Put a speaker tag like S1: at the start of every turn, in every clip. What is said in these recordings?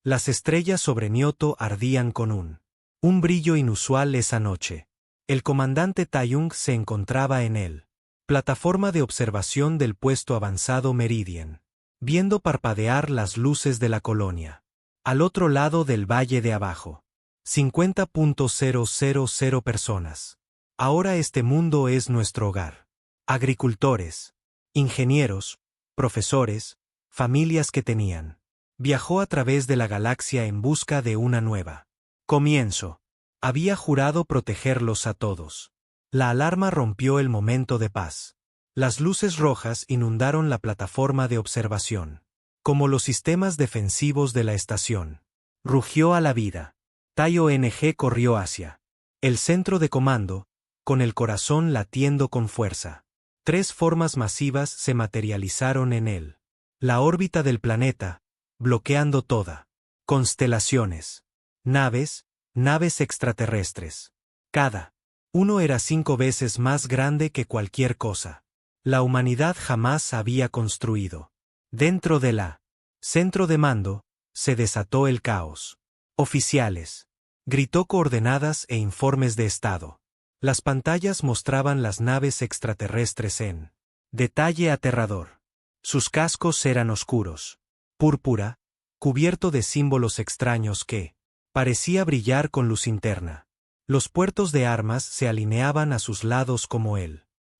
S1: Las estrellas sobre Nioto ardían con un brillo inusual esa noche. El comandante Taeyong se encontraba en él. Plataforma de observación del puesto avanzado Meridian, viendo parpadear las luces de la colonia. Al otro lado del valle de abajo. 50.000 personas. Ahora este mundo es nuestro hogar. Agricultores, ingenieros, profesores, familias que tenían. Viajó a través de la galaxia en busca de una nueva comienzo. Había jurado protegerlos a todos. La alarma rompió el momento de paz. Las luces rojas inundaron la plataforma de observación. Como los sistemas defensivos de la estación. Rugió a la vida. Tai-ONG corrió hacia el centro de comando, con el corazón latiendo con fuerza. 3 formas masivas se materializaron en él. La órbita del planeta, bloqueando toda. Constelaciones. Naves extraterrestres. Cada uno era 5 veces más grande que cualquier cosa. La humanidad jamás había construido. Dentro de la centro de mando, se desató el caos. Oficiales. Gritó coordenadas e informes de estado. Las pantallas mostraban las naves extraterrestres en detalle aterrador. Sus cascos eran oscuros. Púrpura, cubierto de símbolos extraños que parecía brillar con luz interna. Los puertos de armas se alineaban a sus lados como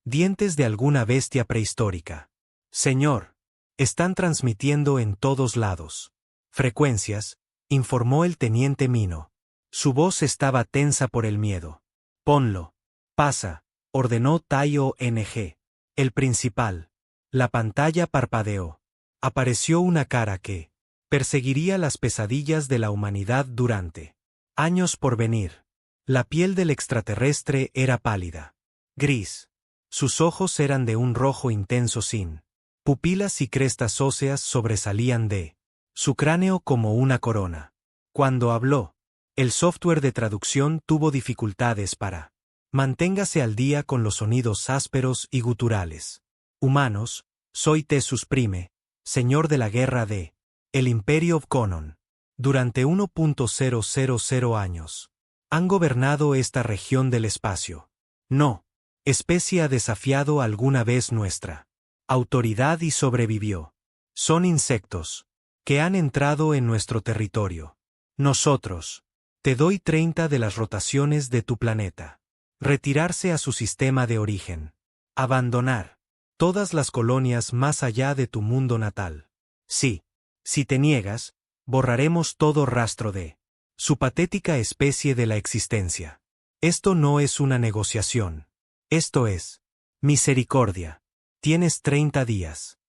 S1: dientes de alguna bestia prehistórica. Señor, están transmitiendo en todos lados. Frecuencias, informó el teniente Mino. Su voz estaba tensa por el miedo. Ponlo. Pasa, ordenó Tai-ONG. El principal. La pantalla parpadeó. Apareció una cara que perseguiría las pesadillas de la humanidad durante años por venir. La piel del extraterrestre era pálida. Gris. Sus ojos eran de un rojo intenso sin pupilas y crestas óseas sobresalían de su cráneo como una corona. Cuando habló, el software de traducción tuvo dificultades para manténgase al día con los sonidos ásperos y guturales. Humanos, soy Tessus Prime, señor de la guerra de el Imperio of Conon. Durante 1.000 años. Han gobernado esta región del espacio. No. Especie ha desafiado alguna vez nuestra autoridad y sobrevivió. Son insectos que han entrado en nuestro territorio. Nosotros. Te doy 30 de las rotaciones de tu planeta. Retirarse a su sistema de origen. Abandonar todas las colonias más allá de tu mundo natal. Sí. Si te niegas, borraremos todo rastro de su patética especie de la existencia. Esto no es una negociación. Esto es misericordia. Tienes 30 días.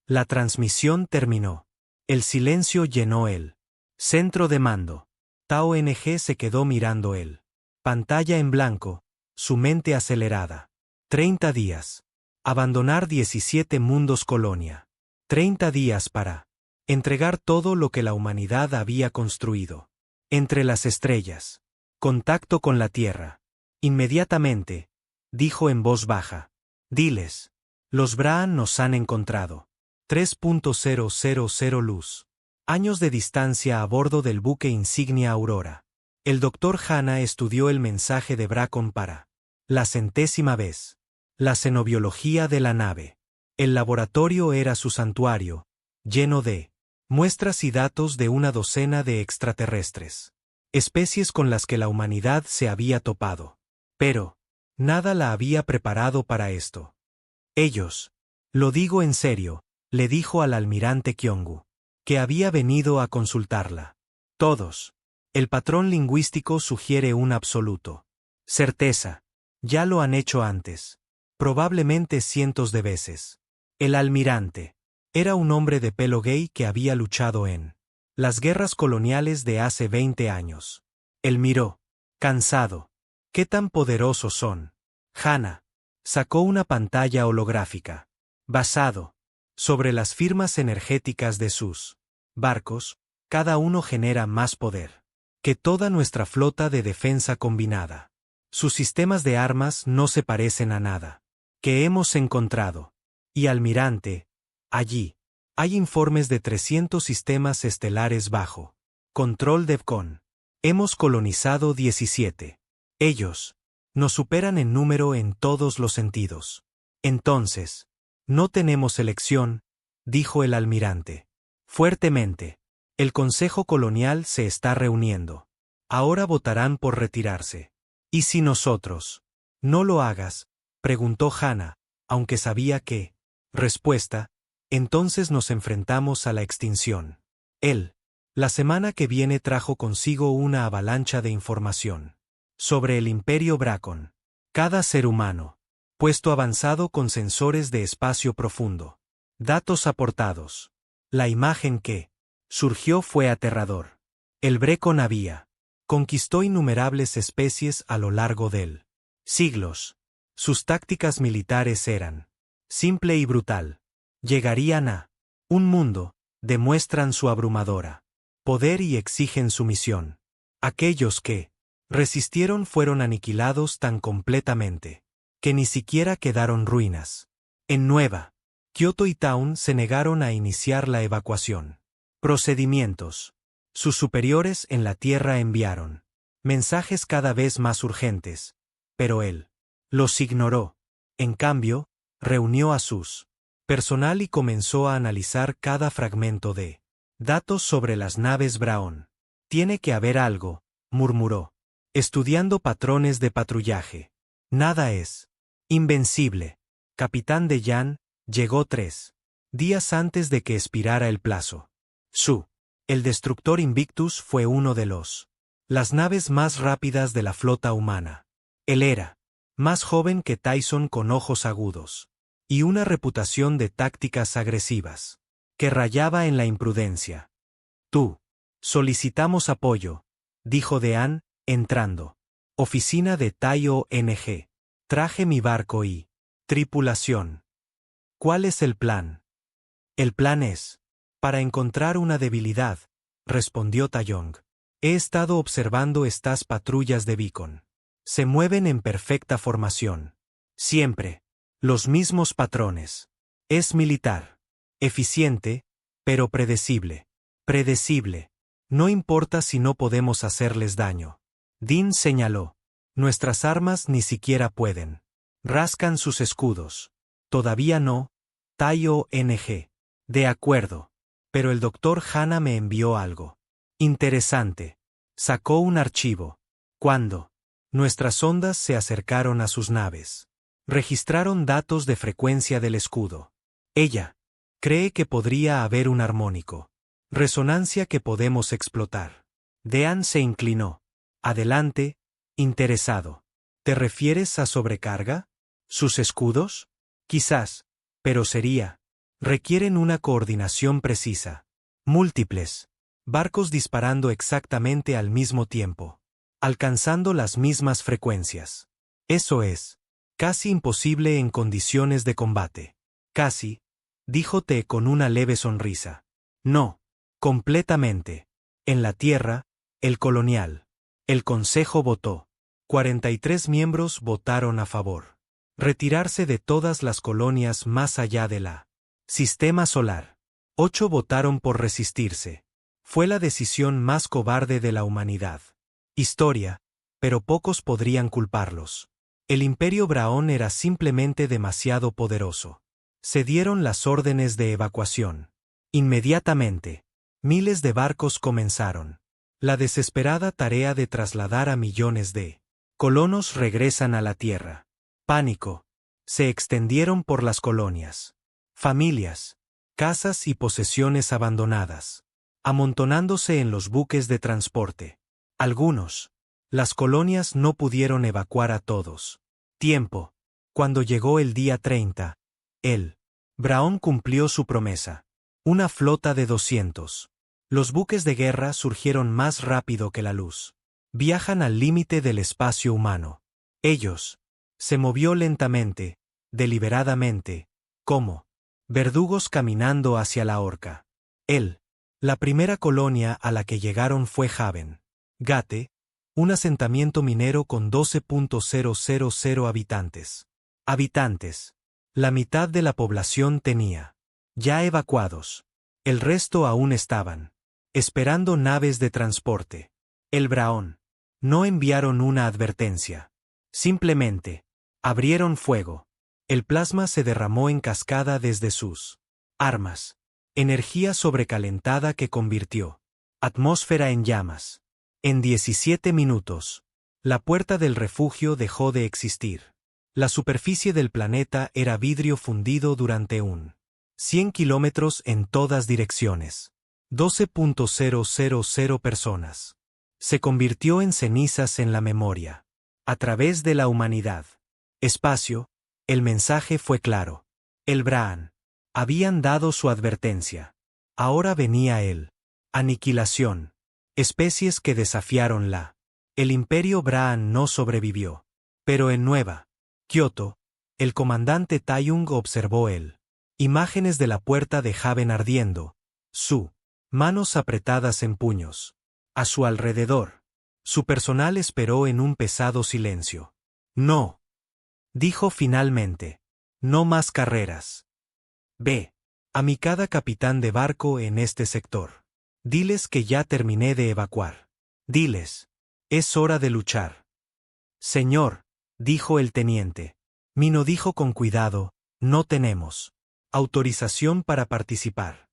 S1: La transmisión terminó. El silencio llenó el centro de mando. Tai-ONG se quedó mirando pantalla en blanco, su mente acelerada. 30 días. Abandonar 17 mundos colonia. 30 días para entregar todo lo que la humanidad había construido. Entre las estrellas. Contacto con la Tierra. Inmediatamente, dijo en voz baja. Diles. Los Braan nos han encontrado. 3.000 luz. Años de distancia a bordo del buque insignia Aurora. El Dr. Hanna estudió el mensaje de Bracon para la 100ª vez. La xenobiología de la nave. El laboratorio era su santuario, lleno de muestras y datos de una docena de extraterrestres. Especies con las que la humanidad se había topado. Pero nada la había preparado para esto. Ellos. Lo digo en serio, le dijo al almirante Kyongu, que había venido a consultarla. Todos. El patrón lingüístico sugiere un absoluto certeza. Ya lo han hecho antes. Probablemente cientos de veces. El almirante. Era un hombre de pelo gay que había luchado en las guerras coloniales de hace 20 años. Él miró. Cansado. ¿Qué tan poderosos son? Hanna. Sacó una pantalla holográfica. Basado sobre las firmas energéticas de sus barcos, cada uno genera más poder que toda nuestra flota de defensa combinada. Sus sistemas de armas no se parecen a nada que hemos encontrado. Y almirante, allí, Hay informes de 300 sistemas estelares bajo control DEFCON. Hemos colonizado 17. Ellos nos superan en número en todos los sentidos. Entonces, no tenemos elección, dijo el almirante. Fuertemente. El Consejo Colonial se está reuniendo. Ahora votarán por retirarse. ¿Y si nosotros? No lo hagas, preguntó Hannah, aunque sabía que. Respuesta, entonces nos enfrentamos a la extinción. Él, la semana que viene trajo consigo una avalancha de información. Sobre el Imperio Bracon. Cada ser humano. Puesto avanzado con sensores de espacio profundo. Datos aportados. La imagen que surgió fue aterrador. El Brecon había conquistó innumerables especies a lo largo del siglos. Sus tácticas militares eran simple y brutal. Llegarían a un mundo, demuestran su abrumadora poder y exigen sumisión. Aquellos que resistieron fueron aniquilados tan completamente que ni siquiera quedaron ruinas. En Nueva Kyoto y Town se negaron a iniciar la evacuación. Procedimientos. Sus superiores en la Tierra enviaron mensajes cada vez más urgentes, pero él los ignoró. En cambio, reunió a sus personal y comenzó a analizar cada fragmento de datos sobre las naves Braun. Tiene que haber algo, murmuró, estudiando patrones de patrullaje. Nada es invencible. Capitán Dejan llegó 3 días antes de que expirara el plazo. El destructor Invictus fue uno de las naves más rápidas de la flota humana. Él era más joven que Tyson con ojos agudos y una reputación de tácticas agresivas que rayaba en la imprudencia. Solicitamos apoyo, dijo Dean, entrando. Oficina de Taio NG. Traje mi barco y tripulación. ¿Cuál es el plan? El plan es para encontrar una debilidad, respondió Taeyong. He estado observando estas patrullas de beacon. Se mueven en perfecta formación. Siempre. Los mismos patrones. Es militar. Eficiente, pero predecible. Predecible. No importa si no podemos hacerles daño. Dean señaló. Nuestras armas ni siquiera pueden. Rascan sus escudos. Todavía no. Taio NG. De acuerdo. Pero el Dr. Hannah me envió algo interesante. Sacó un archivo. Cuando nuestras ondas se acercaron a sus naves, registraron datos de frecuencia del escudo. Ella cree que podría haber un armónico. Resonancia que podemos explotar. Dean se inclinó. Adelante, interesado. ¿Te refieres a sobrecarga? ¿Sus escudos? Quizás, pero requieren una coordinación precisa. Múltiples barcos disparando exactamente al mismo tiempo, alcanzando las mismas frecuencias. Eso es casi imposible en condiciones de combate. Casi, dijo T con una leve sonrisa. No, completamente. En la Tierra, el colonial. El Consejo votó. 43 miembros votaron a favor. Retirarse de todas las colonias más allá de la Sistema Solar. 8 votaron por resistirse. Fue la decisión más cobarde de la humanidad. Historia, pero pocos podrían culparlos. El Imperio Braun era simplemente demasiado poderoso. Se dieron las órdenes de evacuación. Inmediatamente, miles de barcos comenzaron la desesperada tarea de trasladar a millones de colonos regresan a la Tierra. Pánico. Se extendieron por las colonias. Familias, casas y posesiones abandonadas, amontonándose en los buques de transporte. Algunos. Las colonias no pudieron evacuar a todos. Tiempo. Cuando llegó el día 30, Braun cumplió su promesa. Una flota de 200. Los buques de guerra surgieron más rápido que la luz. Viajan al límite del espacio humano. Ellos. Se movió lentamente, deliberadamente, como verdugos caminando hacia la horca. La primera colonia a la que llegaron fue Haven Gate, un asentamiento minero con 12.000 habitantes. La mitad de la población tenía ya evacuados. El resto aún estaban esperando naves de transporte. El Braón. No enviaron una advertencia. Simplemente abrieron fuego. El plasma se derramó en cascada desde sus armas. Energía sobrecalentada que convirtió atmósfera en llamas. En 17 minutos, la puerta del refugio dejó de existir. La superficie del planeta era vidrio fundido durante 100 kilómetros en todas direcciones. 12.000 personas. Se convirtió en cenizas en la memoria. A través de la humanidad. Espacio, el mensaje fue claro. El Braan. Habían dado su advertencia. Ahora venía él. Aniquilación. Especies que desafiaron la. El imperio Braan no sobrevivió. Pero en Nueva Kioto, el comandante Taeyong observó imágenes de la puerta de Haven ardiendo. Su manos apretadas en puños. A su alrededor. Su personal esperó en un pesado silencio. No. Dijo finalmente. No más carreras. Ve. A mi cada capitán de barco en este sector. Diles que ya terminé de evacuar. Diles. Es hora de luchar. Señor, dijo el teniente. Mino dijo con cuidado, no tenemos autorización para participar.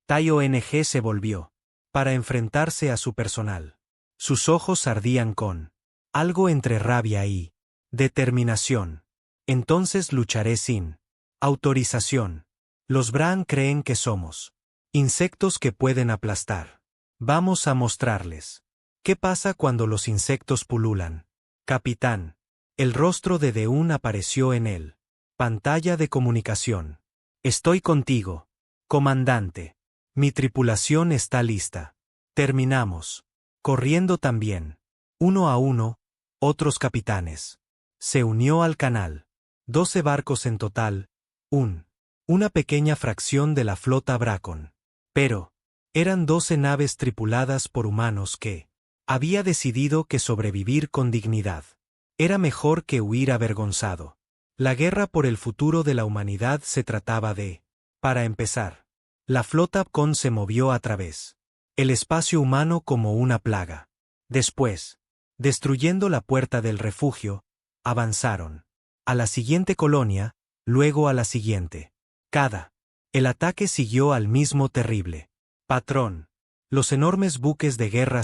S1: Taeyong se volvió para enfrentarse a su personal. Sus ojos ardían con algo entre rabia y determinación. Entonces lucharé sin autorización. Los Braan creen que somos insectos que pueden aplastar. Vamos a mostrarles. ¿Qué pasa cuando los insectos pululan? Capitán. El rostro de Deun apareció en pantalla de comunicación. Estoy contigo, comandante. Mi tripulación está lista. Terminamos. Corriendo también. 1 a 1, otros capitanes. Se unió al canal. 12 barcos en total. Una pequeña fracción de la flota Bracon. Pero eran 12 naves tripuladas por humanos que había decidido que sobrevivir con dignidad era mejor que huir avergonzado. La guerra por el futuro de la humanidad se trataba de. Para empezar, la flota Pcon se movió a través el espacio humano como una plaga. Después, destruyendo la puerta del refugio, avanzaron a la siguiente colonia, luego a la siguiente. El ataque siguió al mismo terrible patrón. Los enormes buques de guerra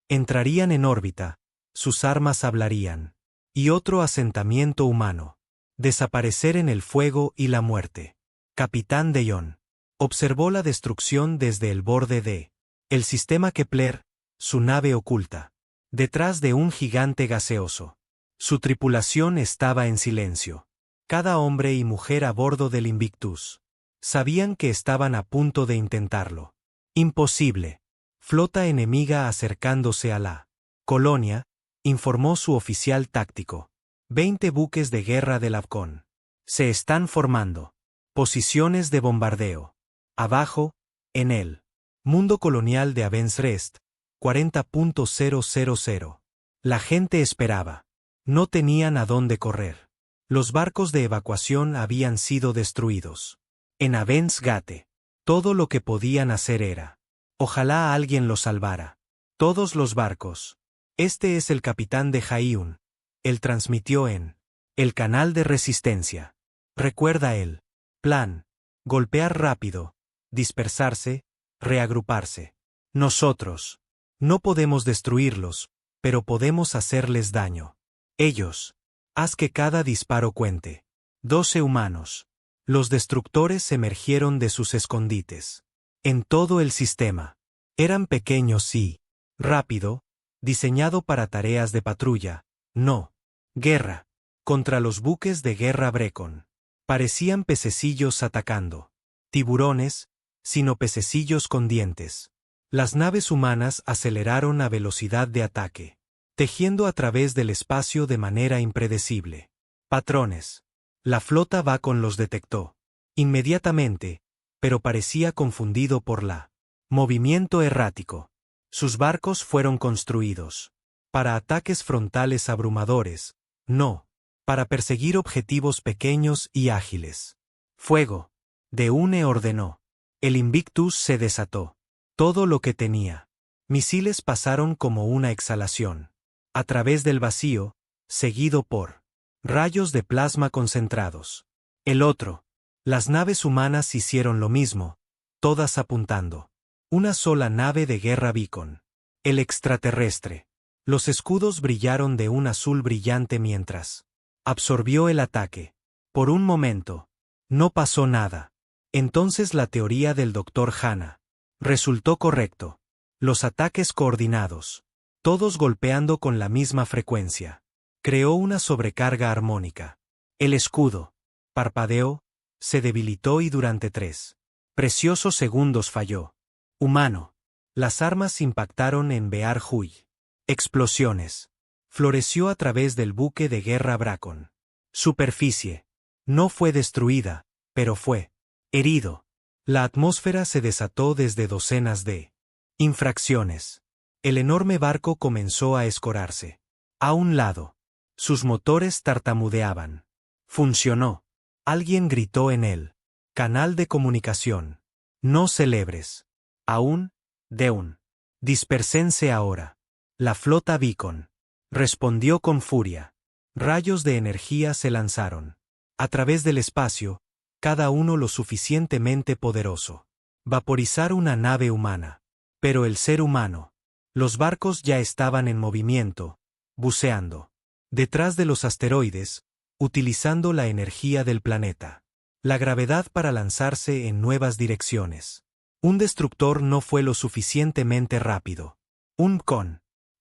S1: entrarían en órbita, sus armas hablarían. Y otro asentamiento humano. Desaparecer en el fuego y la muerte. Capitán Deyon observó la destrucción desde el borde de el sistema Kepler, su nave oculta, detrás de un gigante gaseoso. Su tripulación estaba en silencio. Cada hombre y mujer a bordo del Invictus sabían que estaban a punto de intentarlo. Imposible. Flota enemiga acercándose a la colonia, informó su oficial táctico. 20 buques de guerra del Afcon. Se están formando. Posiciones de bombardeo. Abajo, en el mundo colonial de Avensrest, 40.000. La gente esperaba. No tenían a dónde correr. Los barcos de evacuación habían sido destruidos. En Avensgate, todo lo que podían hacer era. Ojalá alguien los salvara. Todos los barcos. Este es el capitán de Haiyun. Él transmitió en el canal de resistencia. Recuerda el plan. Golpear rápido. Dispersarse. Reagruparse. Nosotros. No podemos destruirlos, pero podemos hacerles daño. Ellos. Haz que cada disparo cuente. 12 humanos. Los destructores emergieron de sus escondites. En todo el sistema. Eran pequeños y rápido, diseñado para tareas de patrulla, no guerra. Contra los buques de guerra Brecon. Parecían pececillos atacando. Tiburones, sino pececillos con dientes. Las naves humanas aceleraron a velocidad de ataque, tejiendo a través del espacio de manera impredecible. Patrones. La flota Bacon los detectó. Inmediatamente, pero parecía confundido por la movimiento errático. Sus barcos fueron construidos para ataques frontales abrumadores, no para perseguir objetivos pequeños y ágiles. Fuego. Deune ordenó. El Invictus se desató. Todo lo que tenía. Misiles pasaron como una exhalación. A través del vacío, seguido por rayos de plasma concentrados. El otro. Las naves humanas hicieron lo mismo, todas apuntando. Una sola nave de guerra Beacon. El extraterrestre. Los escudos brillaron de un azul brillante mientras absorbió el ataque. Por un momento. No pasó nada. Entonces la teoría del Dr. Hanna resultó correcto. Los ataques coordinados. Todos golpeando con la misma frecuencia. Creó una sobrecarga armónica. El escudo parpadeó, se debilitó y durante 3 preciosos segundos falló. Humano. Las armas impactaron en Bear Huy. Explosiones. Floreció a través del buque de guerra Bracon. Superficie. No fue destruida, pero fue herido. La atmósfera se desató desde docenas de infracciones. El enorme barco comenzó a escorarse. A un lado. Sus motores tartamudeaban. Funcionó. Alguien gritó en él. Canal de comunicación. No celebres. Aún, Deun. Dispersense ahora. La flota Beacon respondió con furia. Rayos de energía se lanzaron. A través del espacio, cada uno lo suficientemente poderoso. Vaporizar una nave humana. Pero el ser humano. Los barcos ya estaban en movimiento, buceando. Detrás de los asteroides, utilizando la energía del planeta. La gravedad para lanzarse en nuevas direcciones. Un destructor no fue lo suficientemente rápido.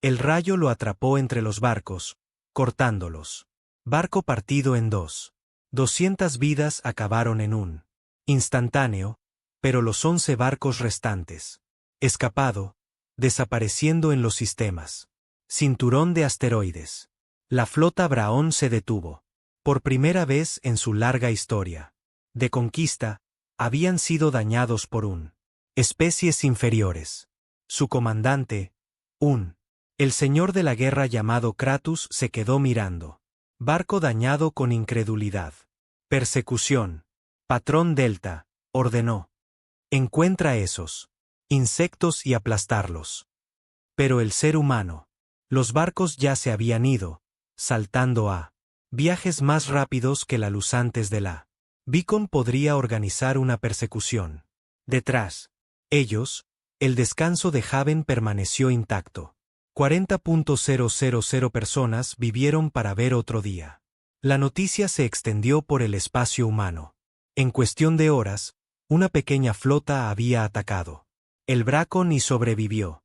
S1: El rayo lo atrapó entre los barcos, cortándolos. Barco partido en 2. 200 vidas acabaron en un instantáneo, pero los 11 barcos restantes. Escapado, desapareciendo en los sistemas. Cinturón de asteroides. La flota Braón se detuvo. Por primera vez en su larga historia de conquista, habían sido dañados por especies inferiores. Su comandante, el señor de la guerra llamado Kratos, se quedó mirando. Barco dañado con incredulidad. Persecución. Patrón Delta, ordenó. Encuentra esos insectos y aplastarlos. Pero el ser humano. Los barcos ya se habían ido, saltando a viajes más rápidos que la luz antes de la Beacon podría organizar una persecución. Detrás. Ellos, el descanso de Haven permaneció intacto. 40.000 personas vivieron para ver otro día. La noticia se extendió por el espacio humano. En cuestión de horas, una pequeña flota había atacado el Bracon y sobrevivió.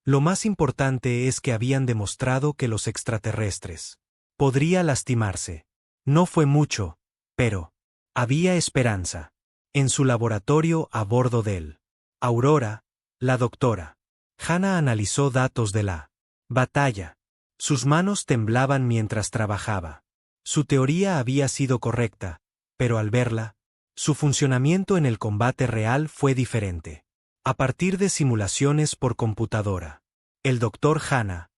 S1: Lo más importante es que habían demostrado que los extraterrestres podría lastimarse. No fue mucho, pero había esperanza. En su laboratorio a bordo del Aurora, la doctora Hanna analizó datos de la batalla. Sus manos temblaban mientras trabajaba. Su teoría había sido correcta, pero al verla, su funcionamiento en el combate real fue diferente. A partir de simulaciones por computadora. El Dr. Hanna,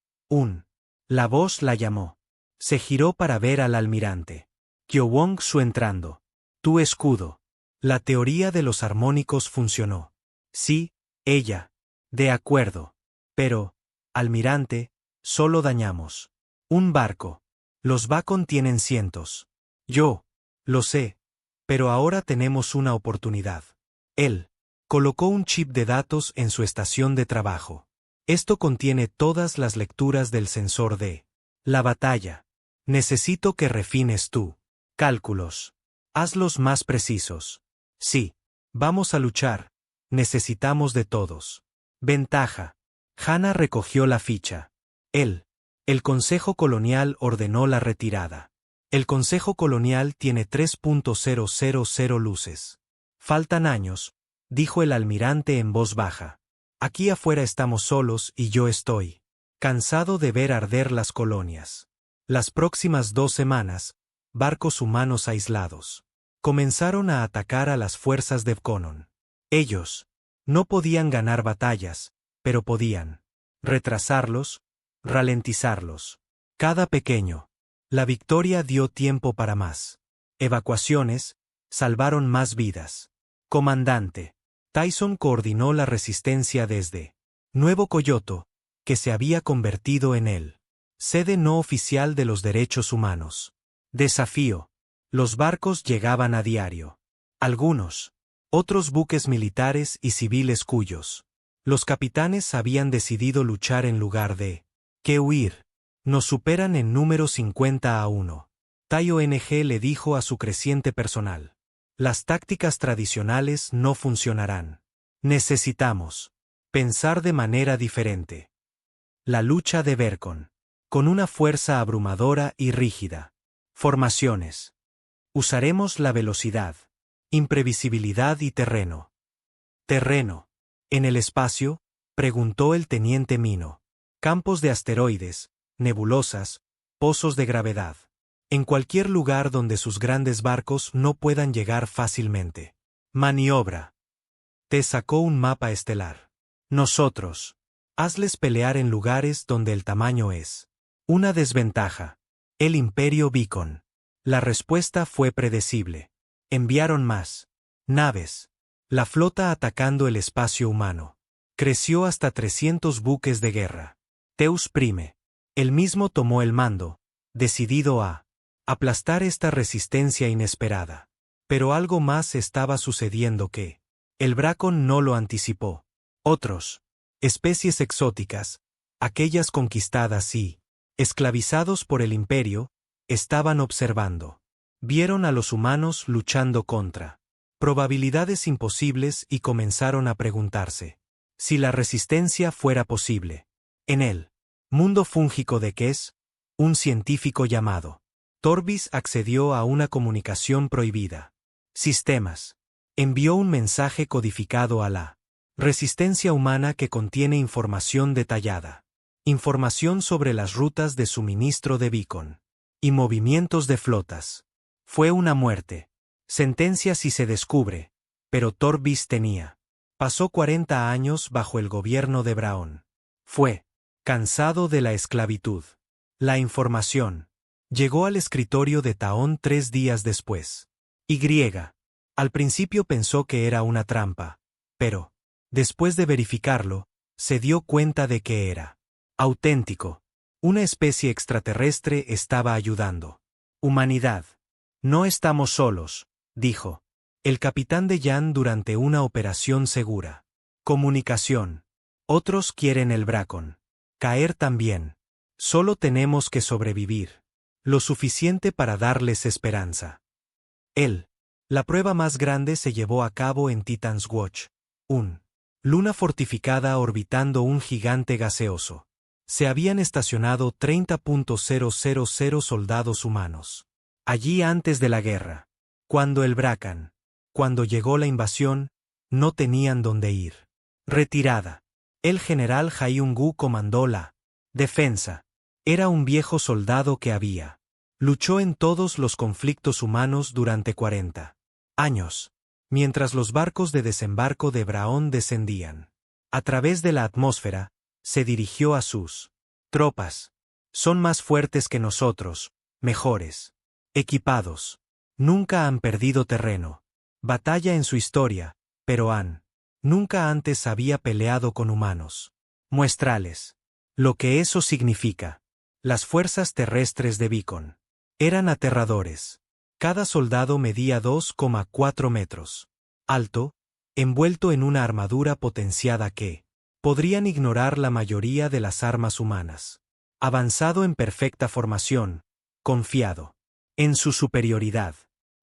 S1: la voz la llamó. Se giró para ver al almirante. Kyowong Su entrando. Tu escudo. La teoría de los armónicos funcionó. Sí, ella. De acuerdo. Pero, almirante, solo dañamos un barco. Los Beacon tienen cientos. Yo lo sé. Pero ahora tenemos una oportunidad. Él colocó un chip de datos en su estación de trabajo. Esto contiene todas las lecturas del sensor de la batalla. Necesito que refines tú. Cálculos. Hazlos más precisos. Sí. Vamos a luchar. Necesitamos de todos. Ventaja. Hanna recogió la ficha. El Consejo Colonial ordenó la retirada. El Consejo Colonial tiene 3.000 luces. Faltan años, dijo el almirante en voz baja. Aquí afuera estamos solos y yo estoy cansado de ver arder las colonias. Las próximas 2 semanas, barcos humanos aislados comenzaron a atacar a las fuerzas de Conon. Ellos no podían ganar batallas, pero podían retrasarlos, ralentizarlos. Cada pequeño. La victoria dio tiempo para más evacuaciones, salvaron más vidas. Comandante. Tyson coordinó la resistencia desde Nuevo Coyoto, que se había convertido en el sede no oficial de los derechos humanos. Desafío. Los barcos llegaban a diario. Algunos. Otros buques militares y civiles cuyos los capitanes habían decidido luchar en lugar de que huir. Nos superan en número 50-1. TAI-ONG le dijo a su creciente personal. Las tácticas tradicionales no funcionarán. Necesitamos pensar de manera diferente. La lucha de Vercon. Con una fuerza abrumadora y rígida. Formaciones. Usaremos la velocidad, imprevisibilidad y terreno. Terreno. ¿En el espacio? Preguntó el teniente Mino. Campos de asteroides, nebulosas, pozos de gravedad. En cualquier lugar donde sus grandes barcos no puedan llegar fácilmente. Maniobra. Te sacó un mapa estelar. Nosotros. Hazles pelear en lugares donde el tamaño es una desventaja. El Imperio Beacon. La respuesta fue predecible. Enviaron más naves. La flota atacando el espacio humano. Creció hasta 300 buques de guerra. Teus Prime. Él mismo tomó el mando, decidido a aplastar esta resistencia inesperada. Pero algo más estaba sucediendo que el Bracon no lo anticipó. Otros, especies exóticas, aquellas conquistadas y esclavizados por el imperio, estaban observando. Vieron a los humanos luchando contra probabilidades imposibles y comenzaron a preguntarse si la resistencia fuera posible. En el mundo fúngico de Kes, un científico llamado Torbis accedió a una comunicación prohibida. Sistemas. Envió un mensaje codificado a la resistencia humana que contiene información detallada. Información sobre las rutas de suministro de Beacon y movimientos de flotas. Fue una muerte. Sentencia si se descubre, pero Torbis tenía. Pasó 40 años bajo el gobierno de Braun. Fue cansado de la esclavitud. La información llegó al escritorio de Taón 3 días después. Al principio pensó que era una trampa, pero, después de verificarlo, se dio cuenta de que era auténtico. Una especie extraterrestre estaba ayudando. Humanidad. No estamos solos, dijo el capitán de Yan durante una operación segura. Comunicación. Otros quieren el Bracon. Caer también. Solo tenemos que sobrevivir. Lo suficiente para darles esperanza. La prueba más grande se llevó a cabo en Titan's Watch. Luna fortificada orbitando un gigante gaseoso. Se habían estacionado 30.000 soldados humanos allí antes de la guerra. Cuando cuando llegó la invasión, no tenían dónde ir. Retirada. El general Hyung-gu comandó la defensa. Era un viejo soldado que luchó en todos los conflictos humanos durante 40 años, mientras los barcos de desembarco de Braun descendían. A través de la atmósfera, se dirigió a sus tropas. Son más fuertes que nosotros, mejores equipados. Nunca han perdido terreno. Batalla en su historia, pero nunca antes había peleado con humanos. Muestrales. Lo que eso significa. Las fuerzas terrestres de Beacon eran aterradores. Cada soldado medía 2,4 metros. Alto, envuelto en una armadura potenciada que podrían ignorar la mayoría de las armas humanas. Avanzado en perfecta formación, confiado en su superioridad.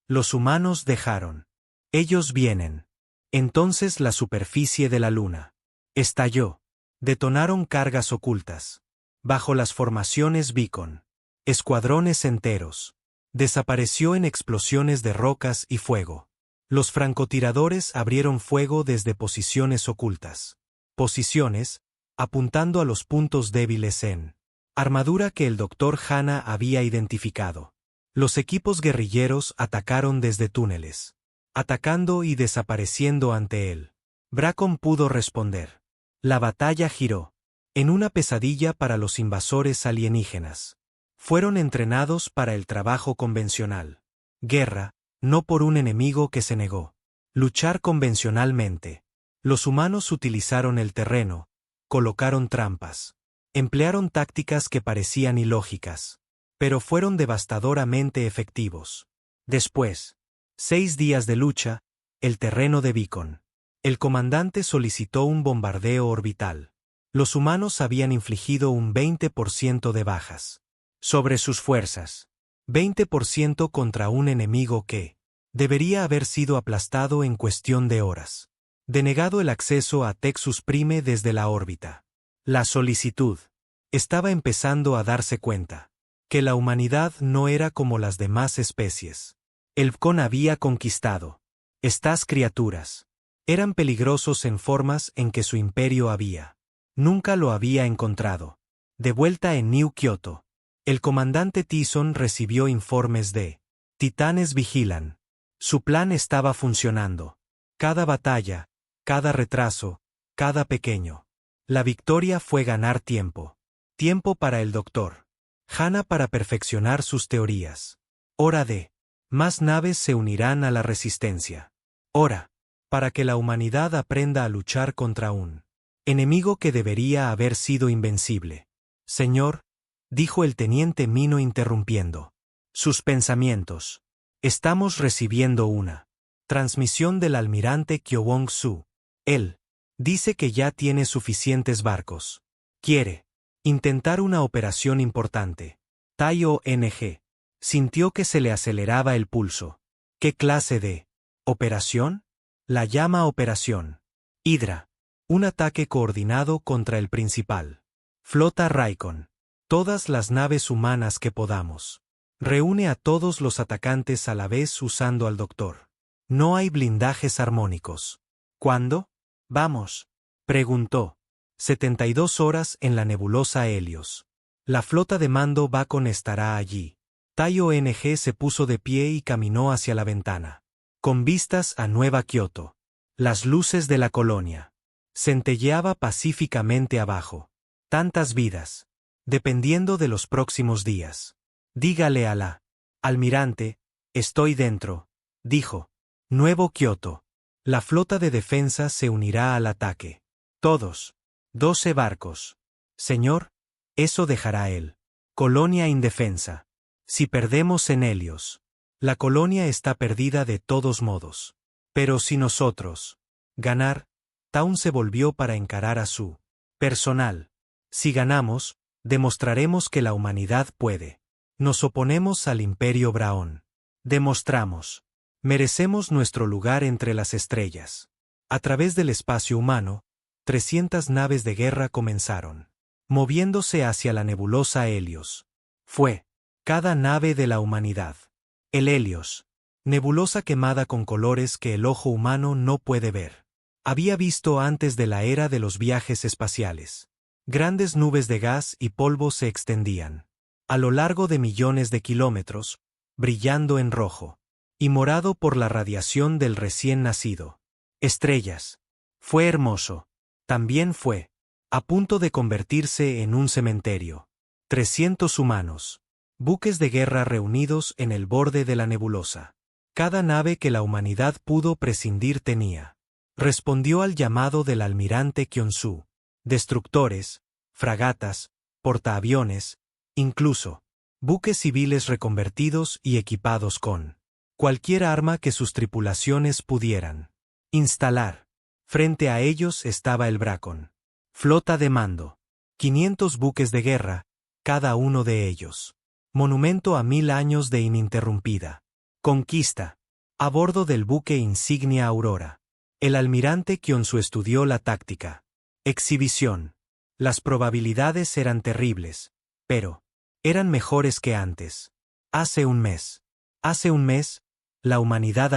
S1: Los humanos dejaron. Ellos vienen. Entonces la superficie de la luna estalló. Detonaron cargas ocultas. Bajo las formaciones Beacon. Escuadrones enteros. Desapareció en explosiones de rocas y fuego. Los francotiradores abrieron fuego desde posiciones ocultas. Posiciones, apuntando a los puntos débiles en armadura que el Dr. Hanna había identificado. Los equipos guerrilleros atacaron desde túneles, atacando y desapareciendo ante él. Bracon pudo responder. La batalla giró en una pesadilla para los invasores alienígenas. Fueron entrenados para el trabajo convencional. Guerra, no por un enemigo que se negó. Luchar convencionalmente. Los humanos utilizaron el terreno, colocaron trampas, emplearon tácticas que parecían ilógicas, pero fueron devastadoramente efectivos. Después, 6 días de lucha, el terreno de Beacon. El comandante solicitó un bombardeo orbital. Los humanos habían infligido un 20% de bajas sobre sus fuerzas. 20% contra un enemigo que debería haber sido aplastado en cuestión de horas. Denegado el acceso a Texus Prime desde la órbita. La solicitud. Estaba empezando a darse cuenta que la humanidad no era como las demás especies. El Con había conquistado. Estas criaturas eran peligrosos en formas en que su imperio nunca lo había encontrado. De vuelta en New Kyoto, el comandante Tyson recibió informes de Titanes vigilan. Su plan estaba funcionando. Cada batalla, cada retraso, cada pequeño. La victoria fue ganar tiempo. Tiempo para el doctor Hana para perfeccionar sus teorías. Hora de más naves se unirán a la resistencia. Hora para que la humanidad aprenda a luchar contra un enemigo que debería haber sido invencible. Señor, dijo el teniente Mino interrumpiendo sus pensamientos. Estamos recibiendo una transmisión del almirante Kyowong-su. Él dice que ya tiene suficientes barcos. Quiere intentar una operación importante. Tai-ONG sintió que se le aceleraba el pulso. ¿Qué clase de operación? La llama Operación Hydra. Un ataque coordinado contra el principal flota Raikon. Todas las naves humanas que podamos. Reúne a todos los atacantes a la vez usando al doctor. No hay blindajes armónicos. ¿Cuándo? Vamos, preguntó. 72 horas en la nebulosa Helios. La flota de mando Bacon estará allí. Tai-ONG se puso de pie y caminó hacia la ventana. Con vistas a Nueva Kioto. Las luces de la colonia. Centelleaba pacíficamente abajo. Tantas vidas. Dependiendo de los próximos días. Dígale a la almirante, estoy dentro, dijo. Nuevo Kioto. La flota de defensa se unirá al ataque. Todos. 12 barcos. Señor, eso dejará él. Colonia indefensa. Si perdemos en Helios, la colonia está perdida de todos modos. Pero si nosotros ganar, Town se volvió para encarar a su personal. Si ganamos, demostraremos que la humanidad puede. Nos oponemos al Imperio Braón. Demostramos. Merecemos nuestro lugar entre las estrellas. A través del espacio humano, 300 naves de guerra comenzaron, moviéndose hacia la nebulosa Helios. Fue cada nave de la humanidad. El Helios, nebulosa quemada con colores que el ojo humano no puede ver. Había visto antes de la era de los viajes espaciales. Grandes nubes de gas y polvo se extendían a lo largo de millones de kilómetros, brillando en rojo y morado por la radiación del recién nacido. Estrellas. Fue hermoso. También fue a punto de convertirse en un cementerio. 300 humanos. Buques de guerra reunidos en el borde de la nebulosa. Cada nave que la humanidad pudo prescindir tenía. Respondió al llamado del almirante Kyonsu. Destructores, fragatas, portaaviones, incluso buques civiles reconvertidos y equipados con cualquier arma que sus tripulaciones pudieran instalar. Frente a ellos estaba el Bracon. Flota de mando. 500 buques de guerra, cada uno de ellos. Monumento a 1000 años de ininterrumpida conquista. A bordo del buque insignia Aurora. El almirante Kyonsu estudió la táctica. Exhibición. Las probabilidades eran terribles, pero eran mejores que antes. Hace un mes, la humanidad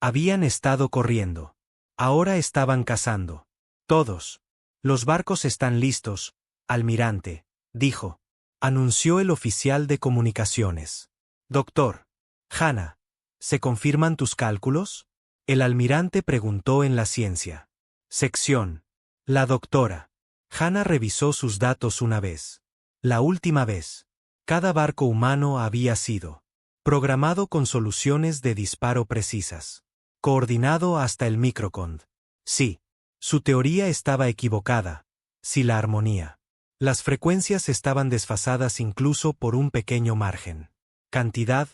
S1: habían estado corriendo. Ahora estaban cazando. Todos. Los barcos están listos, almirante, dijo. Anunció el oficial de comunicaciones. Doctor Hana, ¿se confirman tus cálculos? El almirante preguntó en la ciencia. Sección. La doctora Hana revisó sus datos una vez. La última vez. Cada barco humano había sido programado con soluciones de disparo precisas. coordinado hasta el microcond. Sí. Su teoría estaba equivocada. Sí, la armonía. Las frecuencias estaban desfasadas incluso por un pequeño margen. Cantidad,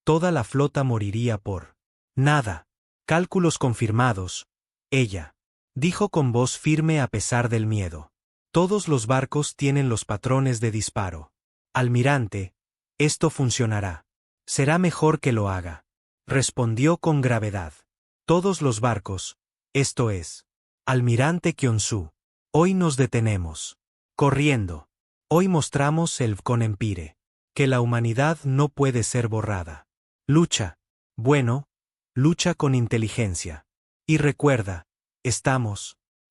S1: toda la flota moriría por nada. Cálculos confirmados. Ella dijo con voz firme a pesar del miedo. Todos los barcos tienen los patrones de disparo. Almirante, esto funcionará. Será mejor que lo haga. Respondió con gravedad. Todos los barcos, esto es. Almirante Kyonsu. Hoy nos detenemos. Corriendo. Hoy mostramos el Vkon Empire. Que la humanidad no puede ser borrada. Lucha. Bueno, lucha con inteligencia. Y recuerda,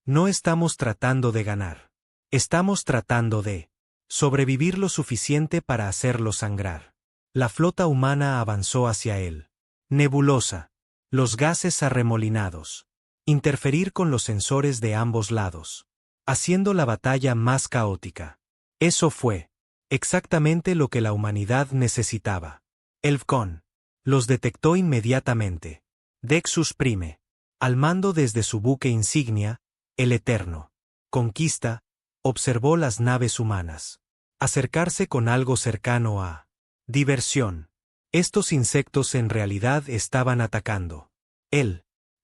S1: no estamos tratando de ganar. Estamos tratando de sobrevivir lo suficiente para hacerlo sangrar. La flota humana avanzó hacia él. Nebulosa. Los gases arremolinados. Interferir con los sensores de ambos lados. Haciendo la batalla más caótica. Eso fue exactamente lo que la humanidad necesitaba. El Vkon los detectó inmediatamente. Dexus Prime, al mando desde su buque insignia, el Eterno Conquista, observó las naves humanas acercarse con algo cercano a diversión. Estos insectos en realidad estaban atacando.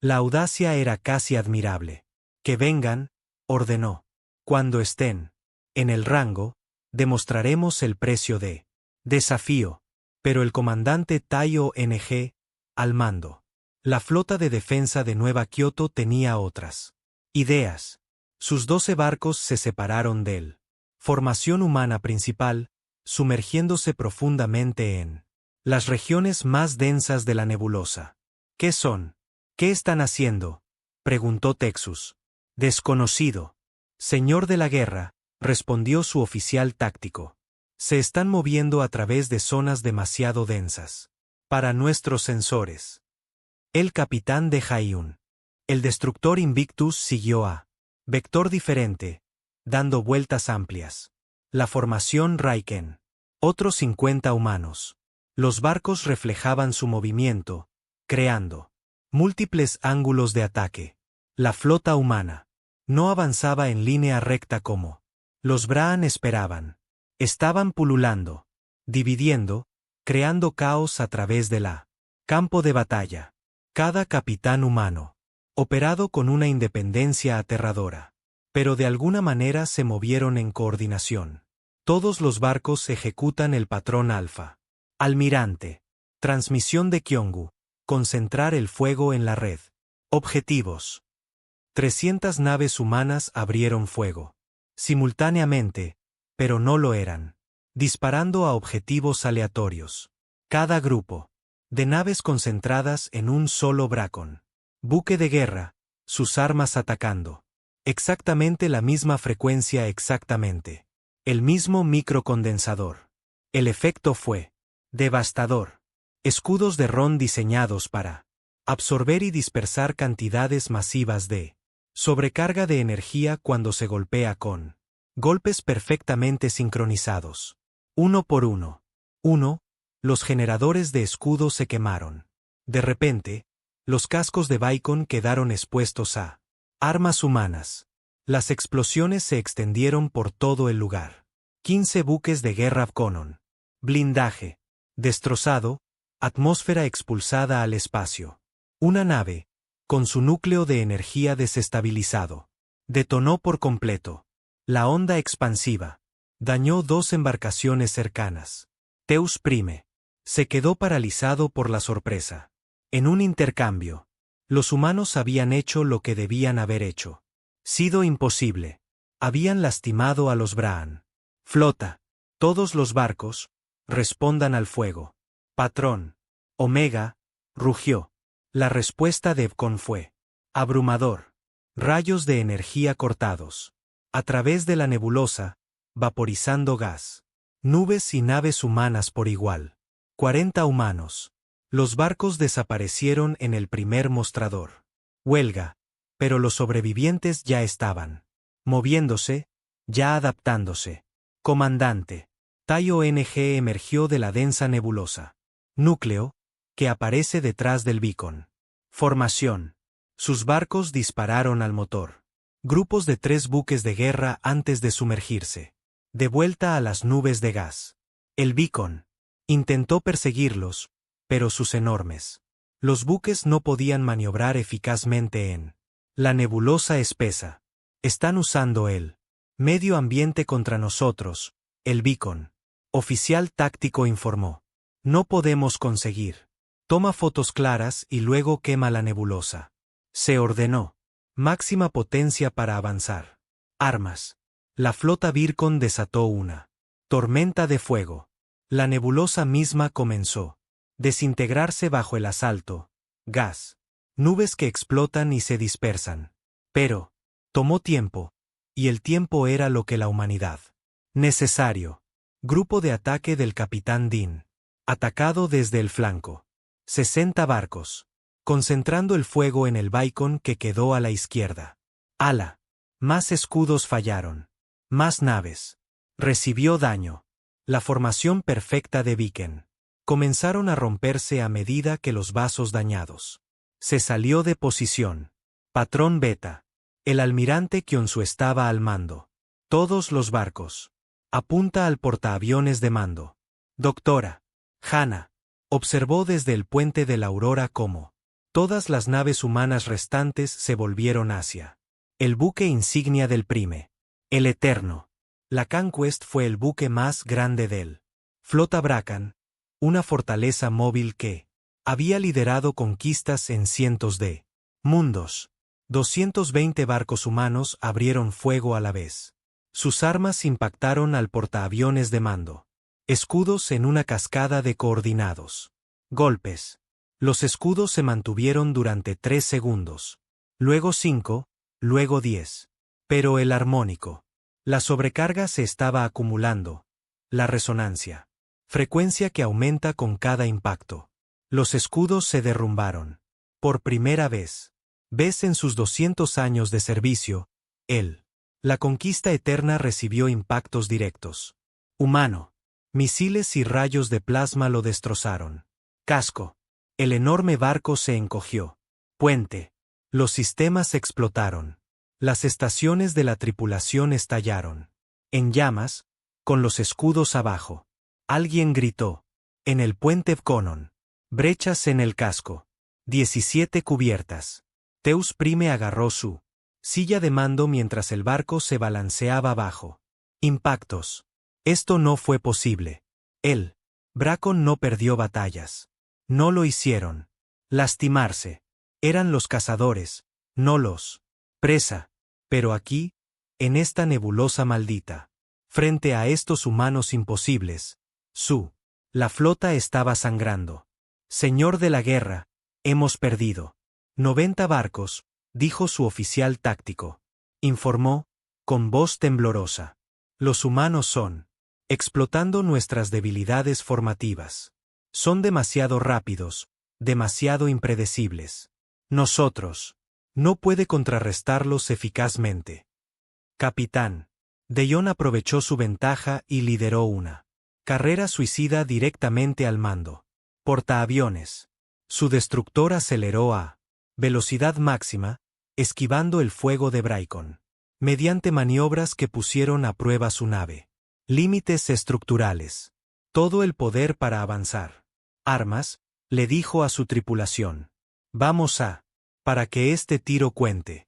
S1: La audacia era casi admirable. Que vengan, ordenó. Cuando estén en el rango, demostraremos el precio de desafío. Pero el comandante Taiyo Ng, al mando. La flota de defensa de Nueva Kioto tenía otras ideas. Sus 12 barcos se separaron del formación humana principal, sumergiéndose profundamente en las regiones más densas de la nebulosa. ¿Qué son? ¿Qué están haciendo? Preguntó Texus. Desconocido. Señor de la guerra, respondió su oficial táctico. Se están moviendo a través de zonas demasiado densas para nuestros sensores. El capitán de Hayun. El destructor Invictus siguió a vector diferente, dando vueltas amplias. La formación Raiken. Otros 50 humanos. Los barcos reflejaban su movimiento, creando múltiples ángulos de ataque. La flota humana no avanzaba en línea recta como los Braan esperaban. Estaban pululando, dividiendo, creando caos a través de la campo de batalla. Cada capitán humano, operado con una independencia aterradora. Pero de alguna manera se movieron en coordinación. Todos los barcos ejecutan el patrón alfa. Almirante. Transmisión de Kyongu. Concentrar el fuego en la red. Objetivos. 300 naves humanas abrieron fuego. Simultáneamente, pero no lo eran. Disparando a objetivos aleatorios. Cada grupo de naves concentradas en un solo Bracon. Buque de guerra, sus armas atacando. Exactamente la misma frecuencia exactamente. El mismo microcondensador. El efecto fue devastador. Escudos de Ron diseñados para absorber y dispersar cantidades masivas de sobrecarga de energía cuando se golpea con golpes perfectamente sincronizados. Uno por uno. Los generadores de escudo se quemaron. De repente, los cascos de Baikon quedaron expuestos a armas humanas. Las explosiones se extendieron por todo el lugar. 15 buques de guerra Vkonon. Blindaje destrozado, atmósfera expulsada al espacio. Una nave, con su núcleo de energía desestabilizado, detonó por completo. La onda expansiva dañó 2 embarcaciones cercanas. Teus Prime se quedó paralizado por la sorpresa. En un intercambio, los humanos habían hecho lo que debían haber hecho. Sido imposible. Habían lastimado a los Braan. Flota. Todos los barcos, respondan al fuego. Patrón. Omega, rugió. La respuesta de Vkon fue abrumador. Rayos de energía cortados. A través de la nebulosa, vaporizando gas. Nubes y naves humanas por igual. 40 humanos. Los barcos desaparecieron en el primer mostrador. Huelga. Pero los sobrevivientes ya estaban moviéndose, ya adaptándose. Comandante. Taiyo Ng emergió de la densa nebulosa. Núcleo, que aparece detrás del beacon. Formación. Sus barcos dispararon al motor. Grupos de 3 buques de guerra antes de sumergirse. De vuelta a las nubes de gas. El Beacon intentó perseguirlos, pero sus enormes. Los buques no podían maniobrar eficazmente en la nebulosa espesa. Están usando el medio ambiente contra nosotros, el Beacon. Oficial táctico informó. No podemos conseguir. Toma fotos claras y luego quema la nebulosa. Se ordenó. Máxima potencia para avanzar. Armas. La flota Beacon desató una tormenta de fuego. La nebulosa misma comenzó desintegrarse bajo el asalto. Gas. Nubes que explotan y se dispersan. Pero tomó tiempo, y el tiempo era lo que la humanidad necesario. Grupo de ataque del capitán Dean. Atacado desde el flanco. 60 barcos. Concentrando el fuego en el Beacon que quedó a la izquierda. Ala. Más escudos fallaron. Más naves. Recibió daño. La formación perfecta de Beacon. Comenzaron a romperse a medida que los vasos dañados. Se salió de posición. Patrón Beta. El almirante Kyonsu estaba al mando. Todos los barcos. Apunta al portaaviones de mando. Doctora. Hannah. Observó desde el puente de la Aurora cómo todas las naves humanas restantes se volvieron hacia el buque insignia del Prime. El Eterno. La Conquest fue el buque más grande del Flota Bracan, una fortaleza móvil que había liderado conquistas en cientos de mundos. 220 barcos humanos abrieron fuego a la vez. Sus armas impactaron al portaaviones de mando. Escudos en una cascada de coordinados. Golpes. Los escudos se mantuvieron durante 3 segundos. Luego 5, luego 10. Pero el armónico. La sobrecarga se estaba acumulando. La resonancia. Frecuencia que aumenta con cada impacto. Los escudos se derrumbaron. Por primera vez. ¿Ves en sus 200 años de servicio? La conquista eterna recibió impactos directos. Humano. Misiles y rayos de plasma lo destrozaron. Casco. El enorme barco se encogió. Puente. Los sistemas explotaron. Las estaciones de la tripulación estallaron. En llamas, con los escudos abajo. Alguien gritó. En el puente Conon. Brechas en el casco. 17 cubiertas. Teus Prime agarró su silla de mando mientras el barco se balanceaba abajo. Impactos. Esto no fue posible. El Bracan no perdió batallas. No lo hicieron. Lastimarse. Eran los cazadores, no los presa. Pero aquí, en esta nebulosa maldita, frente a estos humanos imposibles, la flota estaba sangrando. Señor de la guerra, hemos perdido 90 barcos, dijo su oficial táctico. Informó, con voz temblorosa. Los humanos son explotando nuestras debilidades formativas. Son demasiado rápidos, demasiado impredecibles. Nosotros no puede contrarrestarlos eficazmente. Capitán. Deyon aprovechó su ventaja y lideró una carrera suicida directamente al mando. Portaaviones. Su destructor aceleró a velocidad máxima, esquivando el fuego de Beacon. Mediante maniobras que pusieron a prueba su nave. Límites estructurales. Todo el poder para avanzar. Armas, le dijo a su tripulación. Vamos para que este tiro cuente.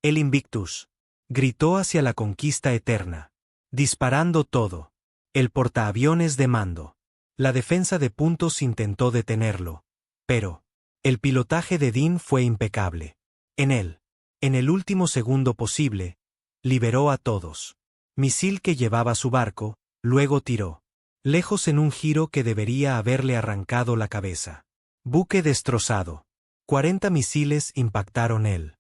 S1: El Invictus. Gritó hacia la conquista eterna. Disparando todo. El portaaviones de mando. La defensa de puntos intentó detenerlo. Pero el pilotaje de Dean fue impecable. En el último segundo posible, liberó a todos. Misil que llevaba su barco, luego tiró. Lejos en un giro que debería haberle arrancado la cabeza. Buque destrozado. 40 misiles impactaron el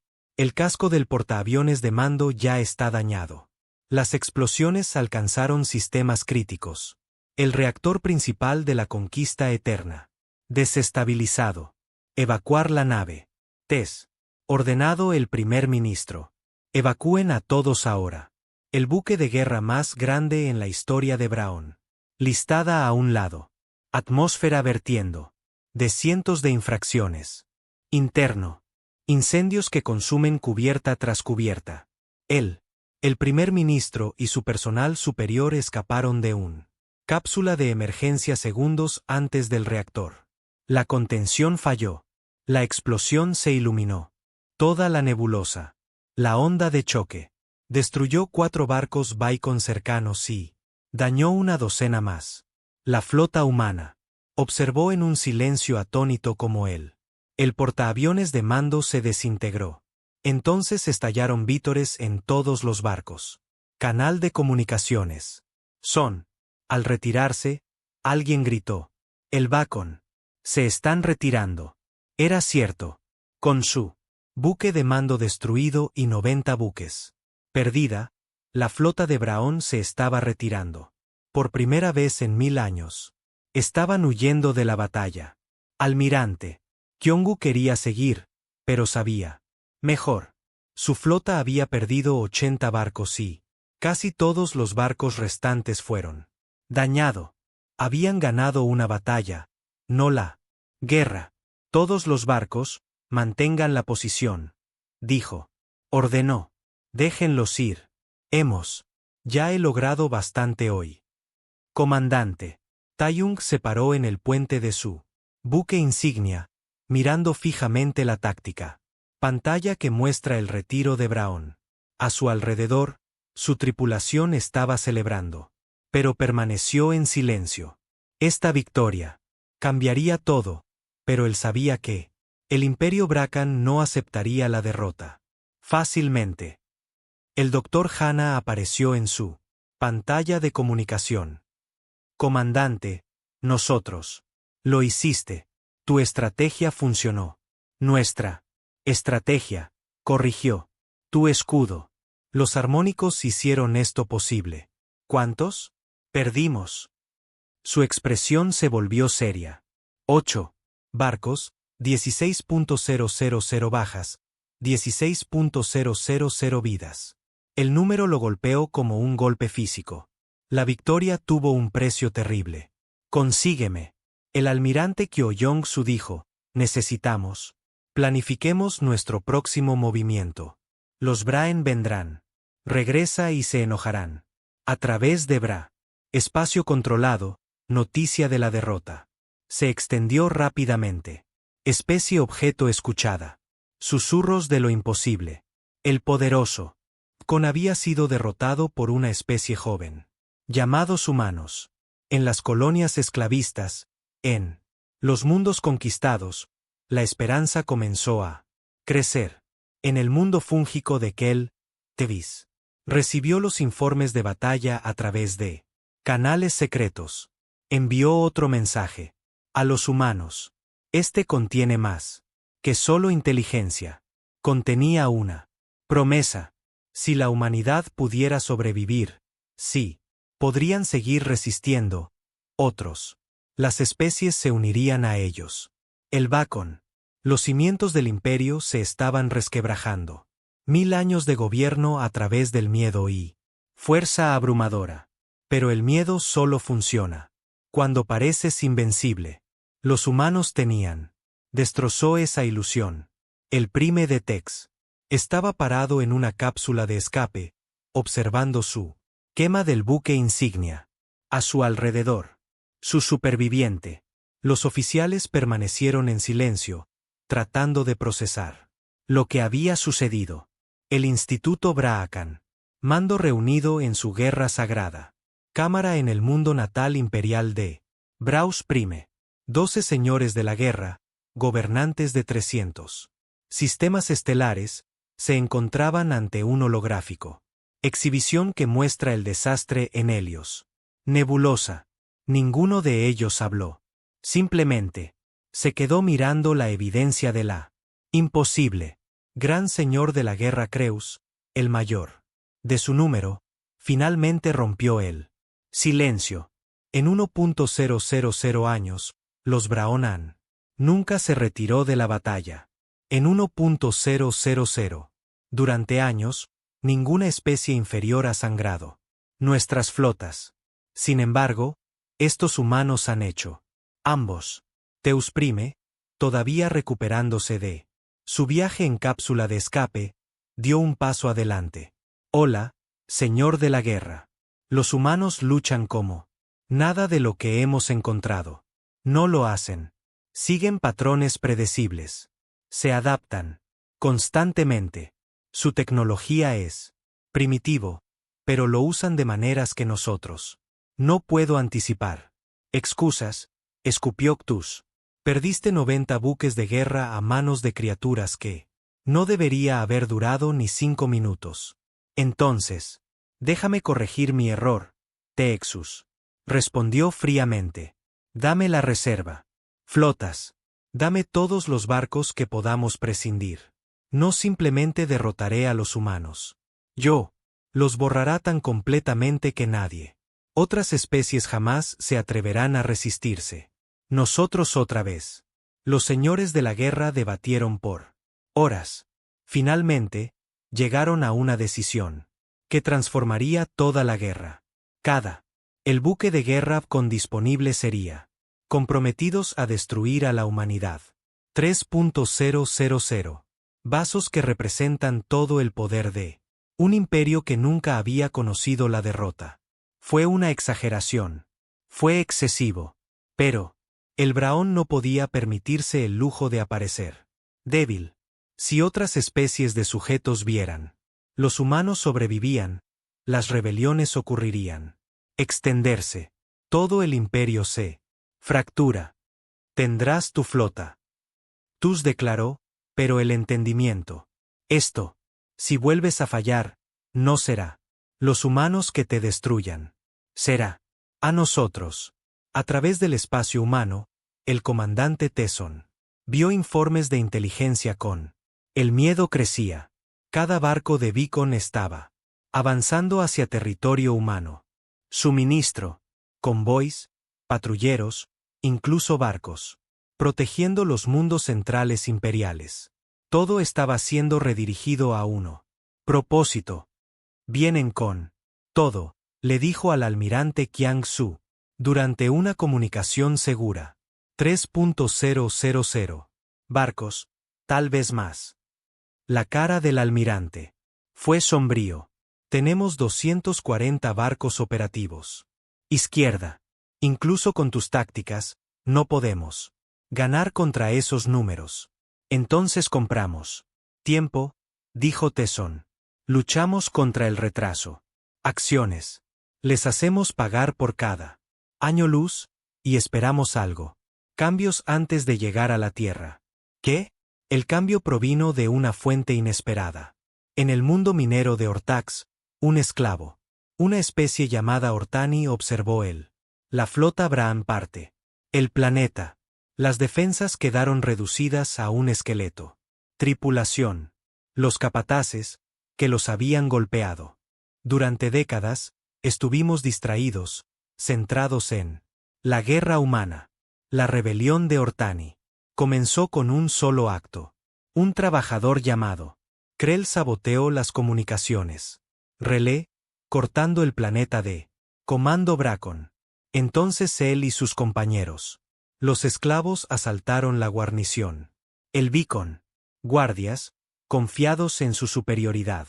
S1: casco del portaaviones de mando ya está dañado. Las explosiones alcanzaron sistemas críticos. El reactor principal de la conquista eterna. Desestabilizado. Evacuar la nave. Tess. Ordenado el primer ministro. Evacúen a todos ahora. El buque de guerra más grande en la historia de Braun. Listada a un lado. Atmósfera vertiendo. De cientos de infracciones. Interno. Incendios que consumen cubierta tras cubierta. Él, el primer ministro y su personal superior escaparon de un cápsula de emergencia segundos antes del reactor. La contención falló. La explosión se iluminó. Toda la nebulosa. La onda de choque. Destruyó 4 barcos Baikon cercanos y dañó una docena más. La flota humana observó en un silencio atónito como él. El portaaviones de mando se desintegró. Entonces estallaron vítores en todos los barcos. Canal de comunicaciones. Son. Al retirarse, alguien gritó. El Bacon. Se están retirando. Era cierto. Con su buque de mando destruido y 90 buques perdida, la flota de Braón se estaba retirando. Por primera vez en 1000 años. Estaban huyendo de la batalla. Almirante. Kyongu quería seguir, pero sabía. Mejor. Su flota había perdido 80 barcos y casi todos los barcos restantes fueron dañado. Habían ganado una batalla, no la guerra. Todos los barcos, mantengan la posición, dijo. Ordenó. Déjenlos ir. Ya he logrado bastante hoy. Comandante. Taeyong se paró en el puente de su buque insignia, mirando fijamente la táctica. Pantalla que muestra el retiro de Braón. A su alrededor, su tripulación estaba celebrando. Pero permaneció en silencio. Esta victoria cambiaría todo, pero él sabía que el Imperio Bracan no aceptaría la derrota fácilmente. El Dr. Hana apareció en su pantalla de comunicación. Comandante, nosotros. Lo hiciste. Tu estrategia funcionó. Nuestra estrategia, corrigió. Tu escudo. Los armónicos hicieron esto posible. ¿Cuántos? Perdimos. Su expresión se volvió seria. 8 barcos, 16.000 bajas, 16.000 vidas. El número lo golpeó como un golpe físico. La victoria tuvo un precio terrible. Consígueme. El almirante Kyoyong-su dijo, necesitamos. Planifiquemos nuestro próximo movimiento. Los Braen vendrán. Regresa y se enojarán. A través de Bra. Espacio controlado, noticia de la derrota. Se extendió rápidamente. Especie objeto escuchada. Susurros de lo imposible. El poderoso. Con había sido derrotado por una especie joven. Llamados humanos. En las colonias esclavistas, en los mundos conquistados, la esperanza comenzó a crecer. En el mundo fúngico de Kel, Tevis recibió los informes de batalla a través de canales secretos. Envió otro mensaje. A los humanos. Este contiene más que solo inteligencia. Contenía una promesa. Si la humanidad pudiera sobrevivir, sí, podrían seguir resistiendo. Otros. Las especies se unirían a ellos. El Bacon. Los cimientos del imperio se estaban resquebrajando. 1000 años de gobierno a través del miedo y fuerza abrumadora. Pero el miedo solo funciona cuando pareces invencible. Los humanos tenían. Destrozó esa ilusión. El Prime de Tex estaba parado en una cápsula de escape, observando su quema del buque insignia. A su alrededor. Su superviviente. Los oficiales permanecieron en silencio, tratando de procesar lo que había sucedido. El Instituto Braacan. Mando reunido en su guerra sagrada. Cámara en el mundo natal imperial de Braus Prime. 12 señores de la guerra, gobernantes de 300 sistemas estelares, se encontraban ante un holográfico. Exhibición que muestra el desastre en Helios. Nebulosa. Ninguno de ellos habló. Simplemente se quedó mirando la evidencia de la imposible. Gran señor de la guerra Creus, el mayor de su número, finalmente rompió el silencio. En 1.000 años, los Braonan nunca se retiró de la batalla. En 1.000, durante años, ninguna especie inferior ha sangrado. Nuestras flotas. Sin embargo, estos humanos han hecho. Ambos. Teus Prime, todavía recuperándose de su viaje en cápsula de escape, dio un paso adelante. Hola, señor de la guerra. Los humanos luchan como nada de lo que hemos encontrado. No lo hacen. Siguen patrones predecibles. Se adaptan constantemente. Su tecnología es primitivo, pero lo usan de maneras que nosotros no puedo anticipar. Excusas, escupió Ctus. Perdiste 90 buques de guerra a manos de criaturas que no debería haber durado ni 5 minutos. Entonces, déjame corregir mi error, Texus. Respondió fríamente. Dame la reserva. Flotas. Dame todos los barcos que podamos prescindir. No simplemente derrotaré a los humanos. Yo los borrará tan completamente que nadie. Otras especies jamás se atreverán a resistirse. Nosotros otra vez. Los señores de la guerra debatieron por horas. Finalmente, llegaron a una decisión que transformaría toda la guerra. El buque de guerra con disponible sería comprometidos a destruir a la humanidad. 3.000 vasos que representan todo el poder de un imperio que nunca había conocido la derrota. Fue una exageración. Fue excesivo. Pero el Braón no podía permitirse el lujo de aparecer débil. Si otras especies de sujetos vieran los humanos sobrevivían, las rebeliones ocurrirían. Extenderse. Todo el imperio se fractura. Tendrás tu flota. Tus declaró, pero el entendimiento. Esto, si vuelves a fallar, no será los humanos que te destruyan. Será a nosotros. A través del espacio humano, el comandante Tesson vio informes de inteligencia con el miedo crecía. Cada barco de Beacon estaba avanzando hacia territorio humano. Suministro, convoys, patrulleros, incluso barcos, protegiendo los mundos centrales imperiales. Todo estaba siendo redirigido a uno propósito. Vienen con todo, le dijo al almirante Qiang Su, durante una comunicación segura. 3.000 barcos, tal vez más. La cara del almirante fue sombrío. Tenemos 240 barcos operativos. Izquierda. Incluso con tus tácticas, no podemos ganar contra esos números. Entonces compramos tiempo, dijo Tesson. Luchamos contra el retraso. Acciones. Les hacemos pagar por cada año luz, y esperamos algo. Cambios antes de llegar a la Tierra. ¿Qué? El cambio provino de una fuente inesperada. En el mundo minero de Ortax, un esclavo, una especie llamada Ortani observó la flota Braan parte. El planeta. Las defensas quedaron reducidas a un esqueleto. Tripulación. Los capataces, que los habían golpeado. Durante décadas, estuvimos distraídos, centrados en la guerra humana. La rebelión de Ortani comenzó con un solo acto. Un trabajador llamado Krell saboteó las comunicaciones. Relé, cortando el planeta de Comando Bracon. Entonces él y sus compañeros, los esclavos, asaltaron la guarnición. El Beacon. Guardias, confiados en su superioridad,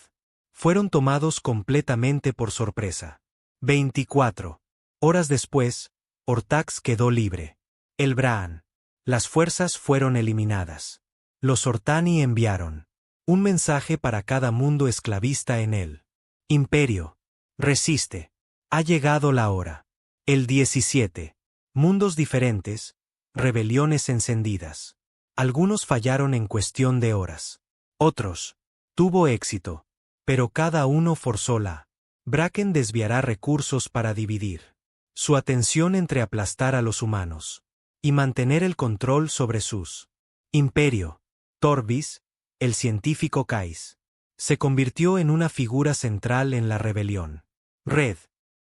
S1: fueron tomados completamente por sorpresa. 24 horas después, Ortax quedó libre. El Braan. Las fuerzas fueron eliminadas. Los Ortani enviaron un mensaje para cada mundo esclavista en el Imperio. Resiste. Ha llegado la hora. El 17. Mundos diferentes, rebeliones encendidas. Algunos fallaron en cuestión de horas. Otros tuvo éxito, pero cada uno forzó la Bracken desviará recursos para dividir su atención entre aplastar a los humanos y mantener el control sobre sus imperio. Torbis, el científico Kais, se convirtió en una figura central en la rebelión. Red.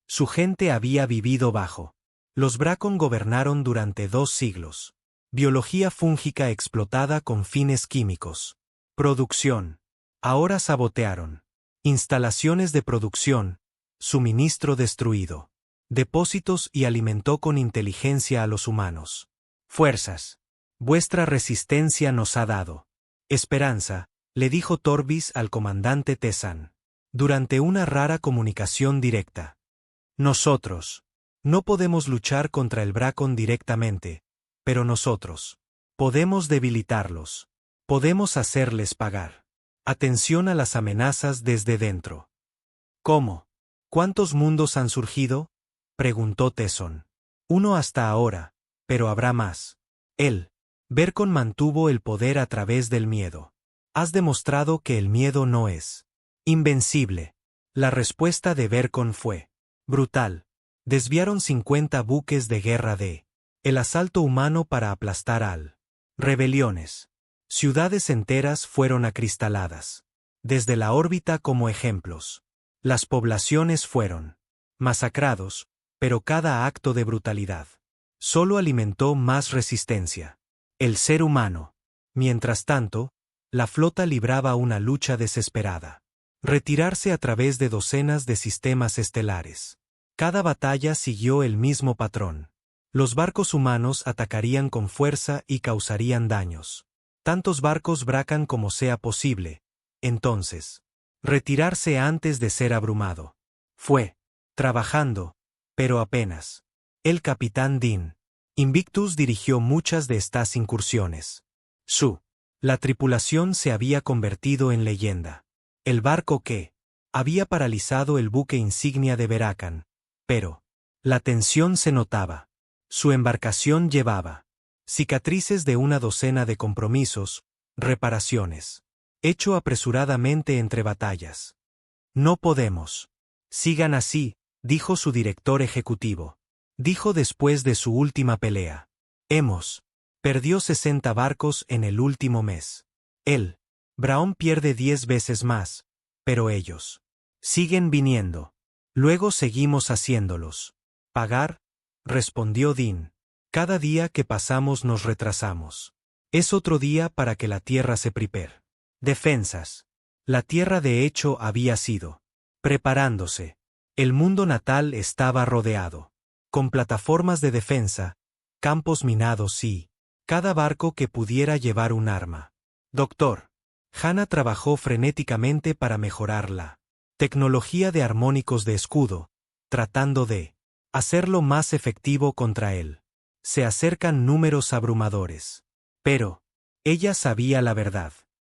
S1: Su gente había vivido bajo. Los Bracon gobernaron durante 2 siglos. Biología fúngica explotada con fines químicos. Producción. Ahora sabotearon. Instalaciones de producción. Suministro destruido. Depósitos y alimentó con inteligencia a los humanos. Fuerzas. Vuestra resistencia nos ha dado esperanza, le dijo Torbis al comandante Tesan, durante una rara comunicación directa. Nosotros no podemos luchar contra el Bracon directamente, pero nosotros podemos debilitarlos. Podemos hacerles pagar. Atención a las amenazas desde dentro. ¿Cómo? ¿Cuántos mundos han surgido? Preguntó Tesson. Uno hasta ahora, pero habrá más. Él. Vercon mantuvo el poder a través del miedo. Has demostrado que el miedo no es invencible. La respuesta de Vercon fue brutal. Desviaron 50 buques de guerra de el asalto humano para aplastar al rebeliones. Ciudades enteras fueron acristaladas. Desde la órbita como ejemplos. Las poblaciones fueron masacrados, pero cada acto de brutalidad solo alimentó más resistencia. El ser humano. Mientras tanto, la flota libraba una lucha desesperada. Retirarse a través de docenas de sistemas estelares. Cada batalla siguió el mismo patrón. Los barcos humanos atacarían con fuerza y causarían daños. Tantos barcos Bracan como sea posible. Entonces, retirarse antes de ser abrumado. Fue trabajando, pero apenas. El capitán Dean Invictus dirigió muchas de estas incursiones. La tripulación se había convertido en leyenda. El barco que había paralizado el buque insignia de Veracan. Pero la tensión se notaba. Su embarcación llevaba cicatrices de una docena de compromisos, reparaciones. Hecho apresuradamente entre batallas. No podemos. Sigan así, dijo su director ejecutivo. Dijo después de su última pelea. Perdió 60 barcos en el último mes. Braun pierde 10 veces más, pero ellos siguen viniendo. Luego seguimos haciéndolos pagar, respondió Dean. Cada día que pasamos nos retrasamos. Es otro día para que la Tierra se prepare. Defensas. La Tierra de hecho había sido preparándose. El mundo natal estaba rodeado. Con plataformas de defensa, campos minados y cada barco que pudiera llevar un arma. Doctor. Hannah trabajó frenéticamente para mejorar la tecnología de armónicos de escudo, tratando de hacerlo más efectivo contra él. Se acercan números abrumadores. Pero ella sabía la verdad.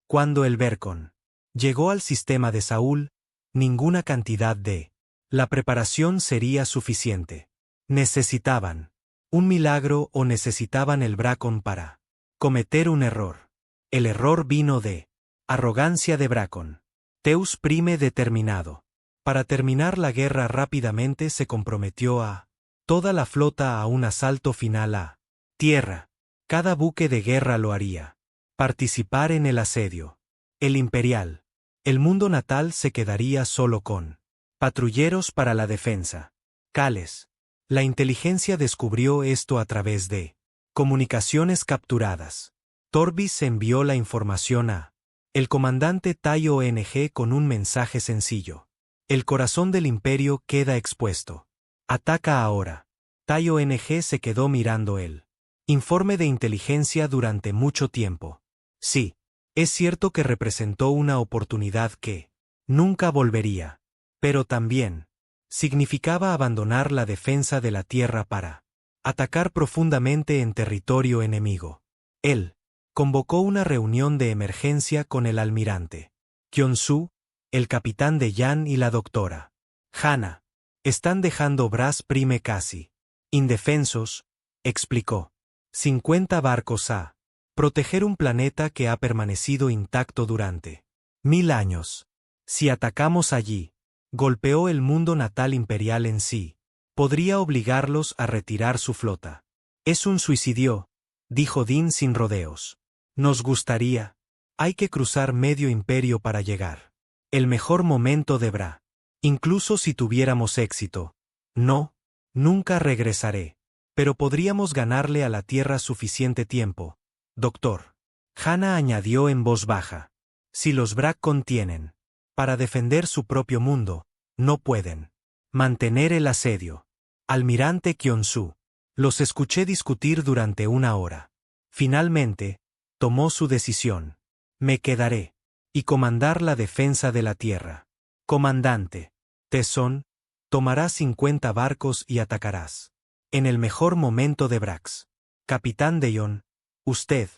S1: Cuando el Vercon llegó al sistema de Saúl, ninguna cantidad de la preparación sería suficiente. Necesitaban un milagro o necesitaban el Bracon para cometer un error. El error vino de arrogancia de Bracon. Teus Prime determinado. Para terminar la guerra rápidamente se comprometió a toda la flota a un asalto final a tierra. Cada buque de guerra lo haría. Participar en el asedio. El Imperial. El mundo natal se quedaría solo con patrulleros para la defensa. Cales. La inteligencia descubrió esto a través de comunicaciones capturadas. Torbis envió la información a el comandante Tai ONG con un mensaje sencillo. El corazón del imperio queda expuesto. Ataca ahora. Tai ONG se quedó mirando el informe de inteligencia durante mucho tiempo. Sí, es cierto que representó una oportunidad que nunca volvería. Pero también significaba abandonar la defensa de la tierra para atacar profundamente en territorio enemigo. Él convocó una reunión de emergencia con el almirante Kyonsu, el capitán de Yan y la doctora Hannah. Están dejando Brass Prime casi indefensos, explicó. 50 barcos a proteger un planeta que ha permanecido intacto durante 1000 años. Si atacamos allí, golpeó el mundo natal imperial en sí. Podría obligarlos a retirar su flota. Es un suicidio, dijo Dean sin rodeos. Nos gustaría. Hay que cruzar medio imperio para llegar. El mejor momento de Bra. Incluso si tuviéramos éxito. No, nunca regresaré. Pero podríamos ganarle a la Tierra suficiente tiempo. Doctor. Hannah añadió en voz baja. Si los Brak contienen para defender su propio mundo, no pueden mantener el asedio. Almirante Kyonsu. Los escuché discutir durante una hora. Finalmente, tomó su decisión. Me quedaré. Y comandar la defensa de la tierra. Comandante. Tesón, tomarás 50 barcos y atacarás. En el mejor momento de Brax. Capitán Deion, usted.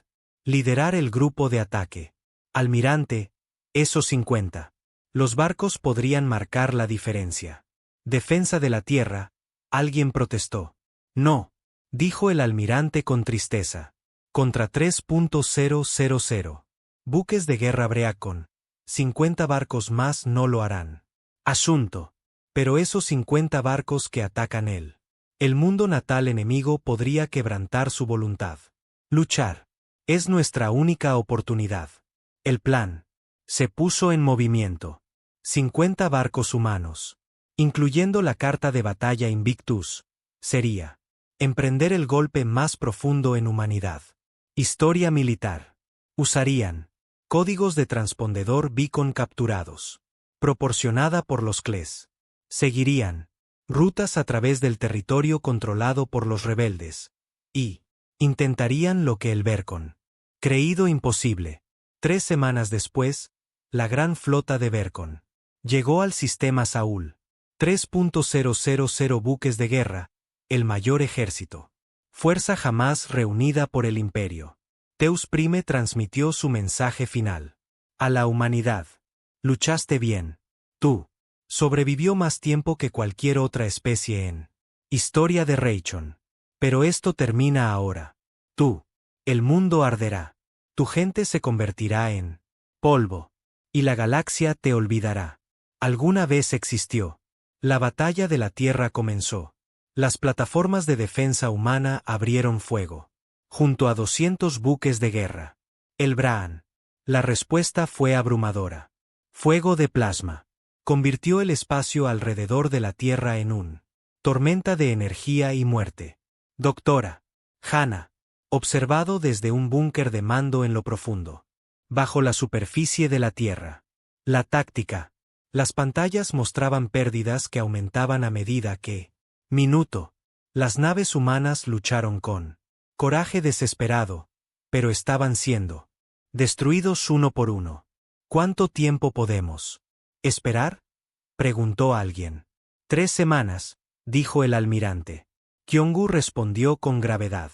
S1: Liderar el grupo de ataque. Almirante, esos 50. Los barcos podrían marcar la diferencia. Defensa de la tierra, alguien protestó. No, dijo el almirante con tristeza. Contra 3.000. Buques de guerra Breacon. 50 barcos más no lo harán. Asunto. Pero esos 50 barcos que atacan el mundo natal enemigo podría quebrantar su voluntad. Luchar. Es nuestra única oportunidad. El plan. Se puso en movimiento. 50 barcos humanos. Incluyendo la carta de batalla Invictus. Sería. Emprender el golpe más profundo en humanidad. Historia militar. Usarían. Códigos de transpondedor beacon capturados. Proporcionada por los Cles. Seguirían. Rutas a través del territorio controlado por los rebeldes. Y. Intentarían lo que el Vercon. Creído imposible. 3 semanas después, la gran flota de Vercon. Llegó al sistema Saúl. 3.000 buques de guerra, el mayor ejército. Fuerza jamás reunida por el imperio. Teus Prime transmitió su mensaje final. A la humanidad. Luchaste bien. Tú. Sobrevivió más tiempo que cualquier otra especie en historia de Reichon. Pero esto termina ahora. Tú. El mundo arderá. Tu gente se convertirá en polvo. Y la galaxia te olvidará. Alguna vez existió. La batalla de la Tierra comenzó. Las plataformas de defensa humana abrieron fuego. Junto a 200 buques de guerra. El Braan. La respuesta fue abrumadora. Fuego de plasma. Convirtió el espacio alrededor de la Tierra en un tormenta de energía y muerte. Doctora. Hannah. Observado desde un búnker de mando en lo profundo. Bajo la superficie de la Tierra. La táctica. Las pantallas mostraban pérdidas que aumentaban a medida que, minuto, las naves humanas lucharon con coraje desesperado, pero estaban siendo destruidos uno por uno. ¿Cuánto tiempo podemos esperar? Preguntó alguien. 3 semanas, dijo el almirante. Kyongu respondió con gravedad.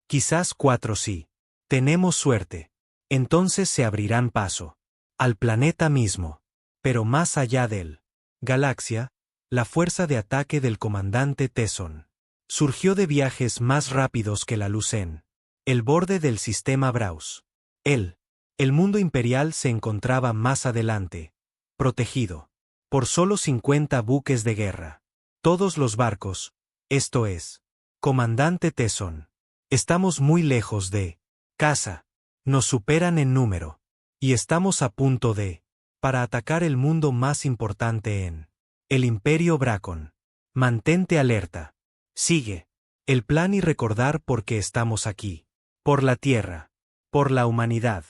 S1: Quizás 4 sí. Tenemos suerte. Entonces se abrirán paso al planeta mismo. Pero más allá del galaxia, la fuerza de ataque del comandante Tesson surgió de viajes más rápidos que la luz en el borde del sistema Braus. El mundo imperial se encontraba más adelante, protegido por solo 50 buques de guerra. Todos los barcos, esto es, comandante Tesson, estamos muy lejos de casa, nos superan en número, y estamos a punto de para atacar el mundo más importante en el Imperio Bracon. Mantente alerta. Sigue el plan y recordar por qué estamos aquí. Por la Tierra. Por la humanidad.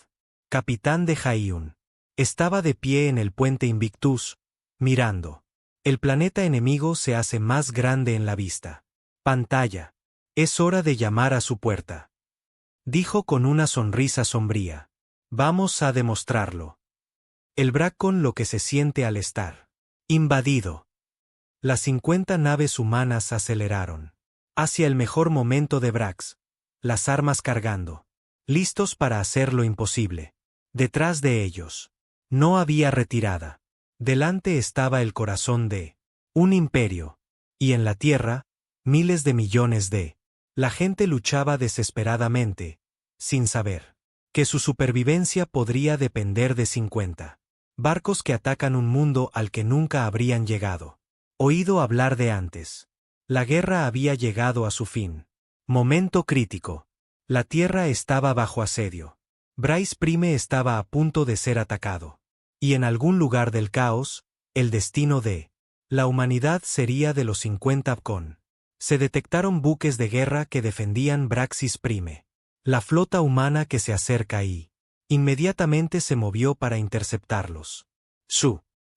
S1: Capitán de Jaiun. Estaba de pie en el puente Invictus, mirando. El planeta enemigo se hace más grande en la vista. Pantalla. Es hora de llamar a su puerta. Dijo con una sonrisa sombría. Vamos a demostrarlo. El Bracon lo que se siente al estar invadido. Las 50 naves humanas aceleraron hacia el mejor momento de Brax, las armas cargando, listos para hacer lo imposible. Detrás de ellos no había retirada. Delante estaba el corazón de un imperio, y en la tierra, miles de millones de la gente luchaba desesperadamente, sin saber que su supervivencia podría depender de 50 barcos que atacan un mundo al que nunca habrían llegado. Oído hablar de antes. La guerra había llegado a su fin. Momento crítico. La Tierra estaba bajo asedio. Bryce Prime estaba a punto de ser atacado. Y en algún lugar del caos, el destino de la humanidad sería de los 50 Con. Se detectaron buques de guerra que defendían Braxis Prime. La flota humana que se acerca y inmediatamente se movió para interceptarlos.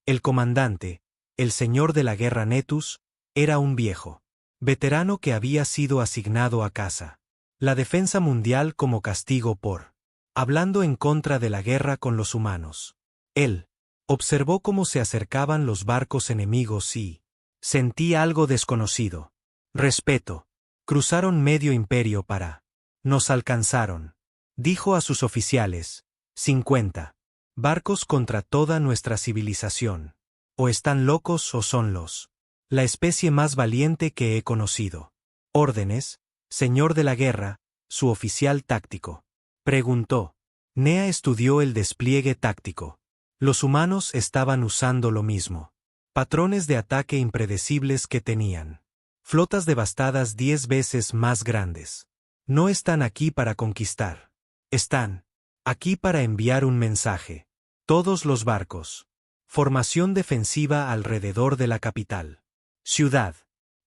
S1: El comandante, el señor de la guerra Netus, era un viejo veterano que había sido asignado a casa. La defensa mundial como castigo por hablando en contra de la guerra con los humanos. Él observó cómo se acercaban los barcos enemigos y sentí algo desconocido. Respeto. Cruzaron medio imperio para. Nos alcanzaron. Dijo a sus oficiales. 50. Barcos contra toda nuestra civilización. O están locos o son la especie más valiente que he conocido. Órdenes, señor de la guerra, su oficial táctico. Preguntó. Nea estudió el despliegue táctico. Los humanos estaban usando lo mismo. Patrones de ataque impredecibles que tenían. Flotas devastadas 10 veces más grandes. No están aquí para conquistar. Están aquí para enviar un mensaje. Todos los barcos. Formación defensiva alrededor de la capital. Ciudad.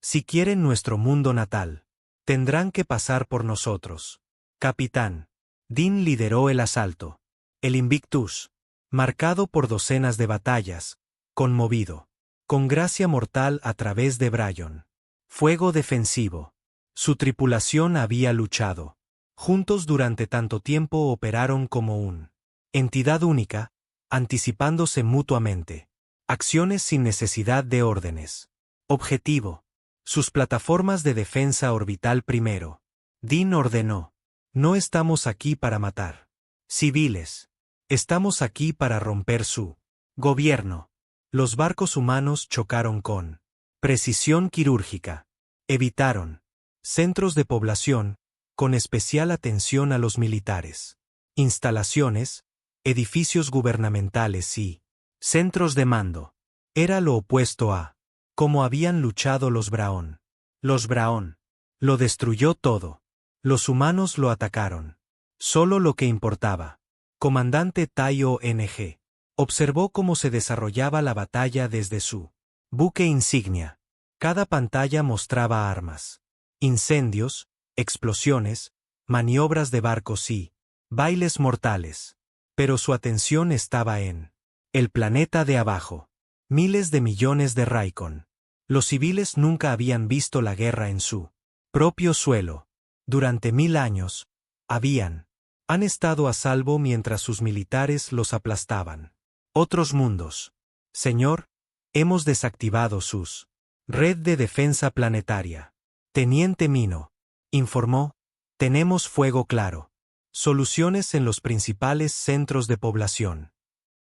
S1: Si quieren nuestro mundo natal, tendrán que pasar por nosotros. Capitán. Dean lideró el asalto. El Invictus, marcado por docenas de batallas, conmovido, con gracia mortal a través de Bryon. Fuego defensivo. Su tripulación había luchado. Juntos durante tanto tiempo operaron como una entidad única, anticipándose mutuamente. Acciones sin necesidad de órdenes. Objetivo. Sus plataformas de defensa orbital primero. Dean ordenó. No estamos aquí para matar civiles. Estamos aquí para romper su gobierno. Los barcos humanos chocaron con precisión quirúrgica. Evitaron centros de población, con especial atención a los militares. Instalaciones, edificios gubernamentales y centros de mando. Era lo opuesto a cómo habían luchado los Braón. Los Braón lo destruyó todo. Los humanos lo atacaron. Solo lo que importaba. Comandante Taio NG. Observó cómo se desarrollaba la batalla desde su buque insignia. Cada pantalla mostraba armas, incendios, explosiones, maniobras de barcos y bailes mortales. Pero su atención estaba en el planeta de abajo. Miles de millones de Raikon. Los civiles nunca habían visto la guerra en su propio suelo. Durante 1000 años, han estado a salvo mientras sus militares los aplastaban. Otros mundos. Señor, hemos desactivado sus red de defensa planetaria. Teniente Mino informó, tenemos fuego claro. Soluciones en los principales centros de población.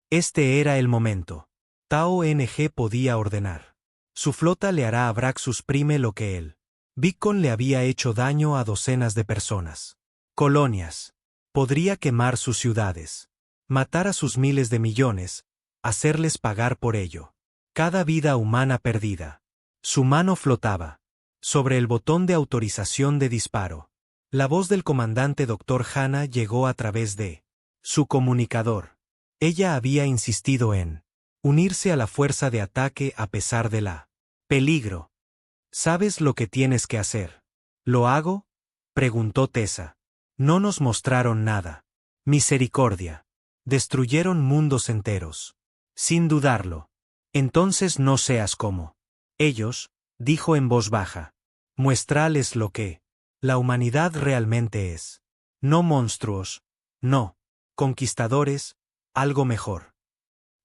S1: Este era el momento. Tao NG podía ordenar. Su flota le hará a Braxus Prime lo que él. Beacon le había hecho daño a docenas de personas. Colonias. Podría quemar sus ciudades. Matar a sus miles de millones. Hacerles pagar por ello. Cada vida humana perdida. Su mano flotaba sobre el botón de autorización de disparo. La voz del comandante Dr. Hanna llegó a través de su comunicador. Ella había insistido en unirse a la fuerza de ataque a pesar de la peligro. ¿Sabes lo que tienes que hacer? ¿Lo hago? Preguntó Tessa. No nos mostraron nada. Misericordia. Destruyeron mundos enteros. Sin dudarlo. Entonces no seas como ellos, dijo en voz baja. Muéstrales lo que la humanidad realmente es. No monstruos. No. Conquistadores. Algo mejor.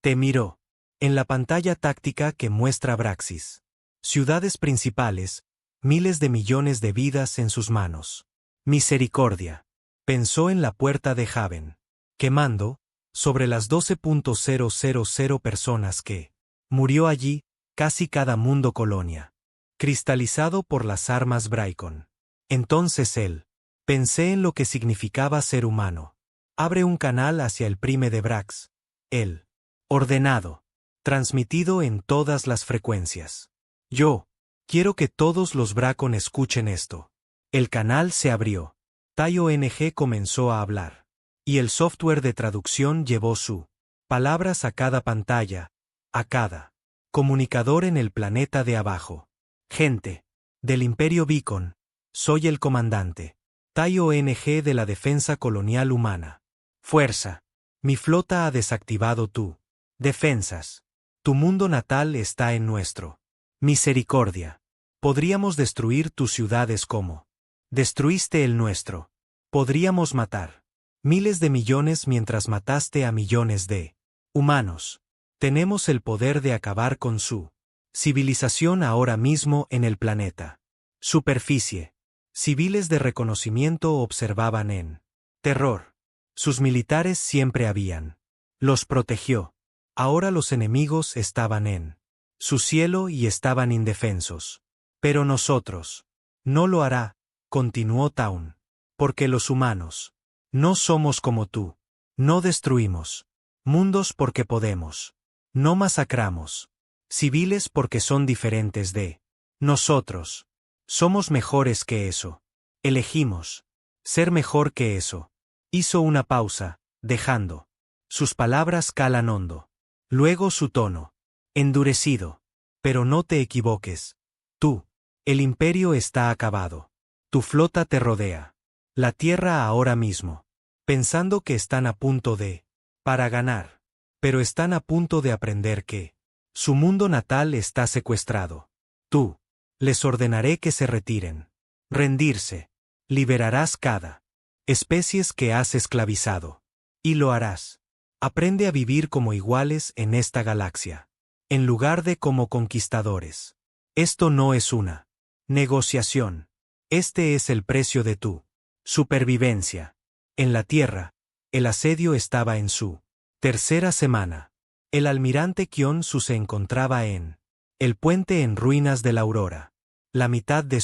S1: Te miró. En la pantalla táctica que muestra Braxis. Ciudades principales, miles de millones de vidas en sus manos. Misericordia. Pensó en la puerta de Haven. Quemando, sobre las 12.000 personas que murió allí, casi cada mundo colonia. Cristalizado por las armas Braikon. Entonces él. Pensé en lo que significaba ser humano. Abre un canal hacia el Prime de Brax. Él. Ordenado. Transmitido en todas las frecuencias. Yo. Quiero que todos los Bracon escuchen esto. El canal se abrió. Taio NG comenzó a hablar. Y el software de traducción llevó su palabras a cada pantalla, a cada comunicador en el planeta de abajo. Gente. Del Imperio Beacon. Soy el comandante. Taio NG de la Defensa Colonial Humana. Fuerza. Mi flota ha desactivado tu defensas. Tu mundo natal está en nuestro. Misericordia. Podríamos destruir tus ciudades como Destruiste el nuestro. Podríamos matar miles de millones mientras mataste a millones de humanos. Tenemos el poder de acabar con su civilización ahora mismo en el planeta. Superficie. Civiles de reconocimiento observaban en terror. Sus militares siempre habían. Los protegió. Ahora los enemigos estaban en su cielo y estaban indefensos. Pero nosotros. No lo hará, continuó Taun. Porque los humanos. No somos como tú. No destruimos mundos porque podemos. No masacramos civiles porque son diferentes de nosotros. Somos mejores que eso. Elegimos ser mejor que eso. Hizo una pausa, dejando. Sus palabras calan hondo. Luego su tono. Endurecido. Pero no te equivoques. Tú. El imperio está acabado. Tu flota te rodea. La tierra ahora mismo. Pensando que están a punto de para ganar. Pero están a punto de aprender que su mundo natal está secuestrado. Tú. Les ordenaré que se retiren. Rendirse. Liberarás cada especies que has esclavizado. Y lo harás. Aprende a vivir como iguales en esta galaxia. En lugar de como conquistadores. Esto no es una negociación. Este es el precio de tu supervivencia. En la Tierra, el asedio estaba en su tercera semana. El almirante Kion-su se encontraba en el puente en ruinas de la Aurora. La mitad de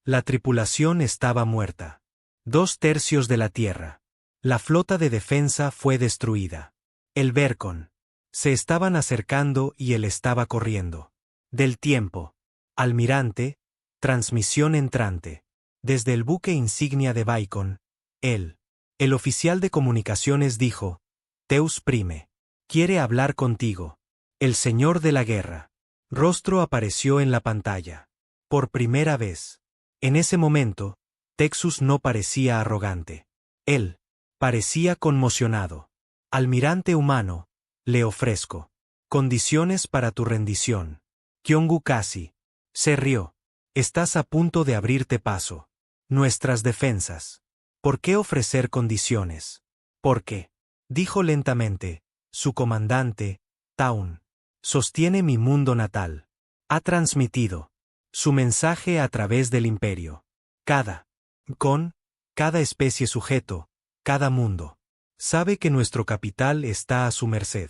S1: la tripulación estaba muerta. 2/3 de la Tierra. La flota de defensa fue destruida. El Vercon. Se estaban acercando y él estaba corriendo. Del tiempo. Almirante. Transmisión entrante. Desde el buque insignia de Baikon. El oficial de comunicaciones dijo: Teus Prime. Quiere hablar contigo. El señor de la guerra. Rostro apareció en la pantalla. Por primera vez. En ese momento, Texus no parecía arrogante. Él parecía conmocionado. Almirante humano, le ofrezco condiciones para tu rendición. Kyongu casi se rió. Estás a punto de abrirte paso. Nuestras defensas. ¿Por qué ofrecer condiciones? ¿Por qué? Dijo lentamente, su comandante, Taun. Sostiene mi mundo natal. Ha transmitido su mensaje a través del imperio. Cada especie sujeto, cada mundo. Sabe que nuestro capital está a su merced.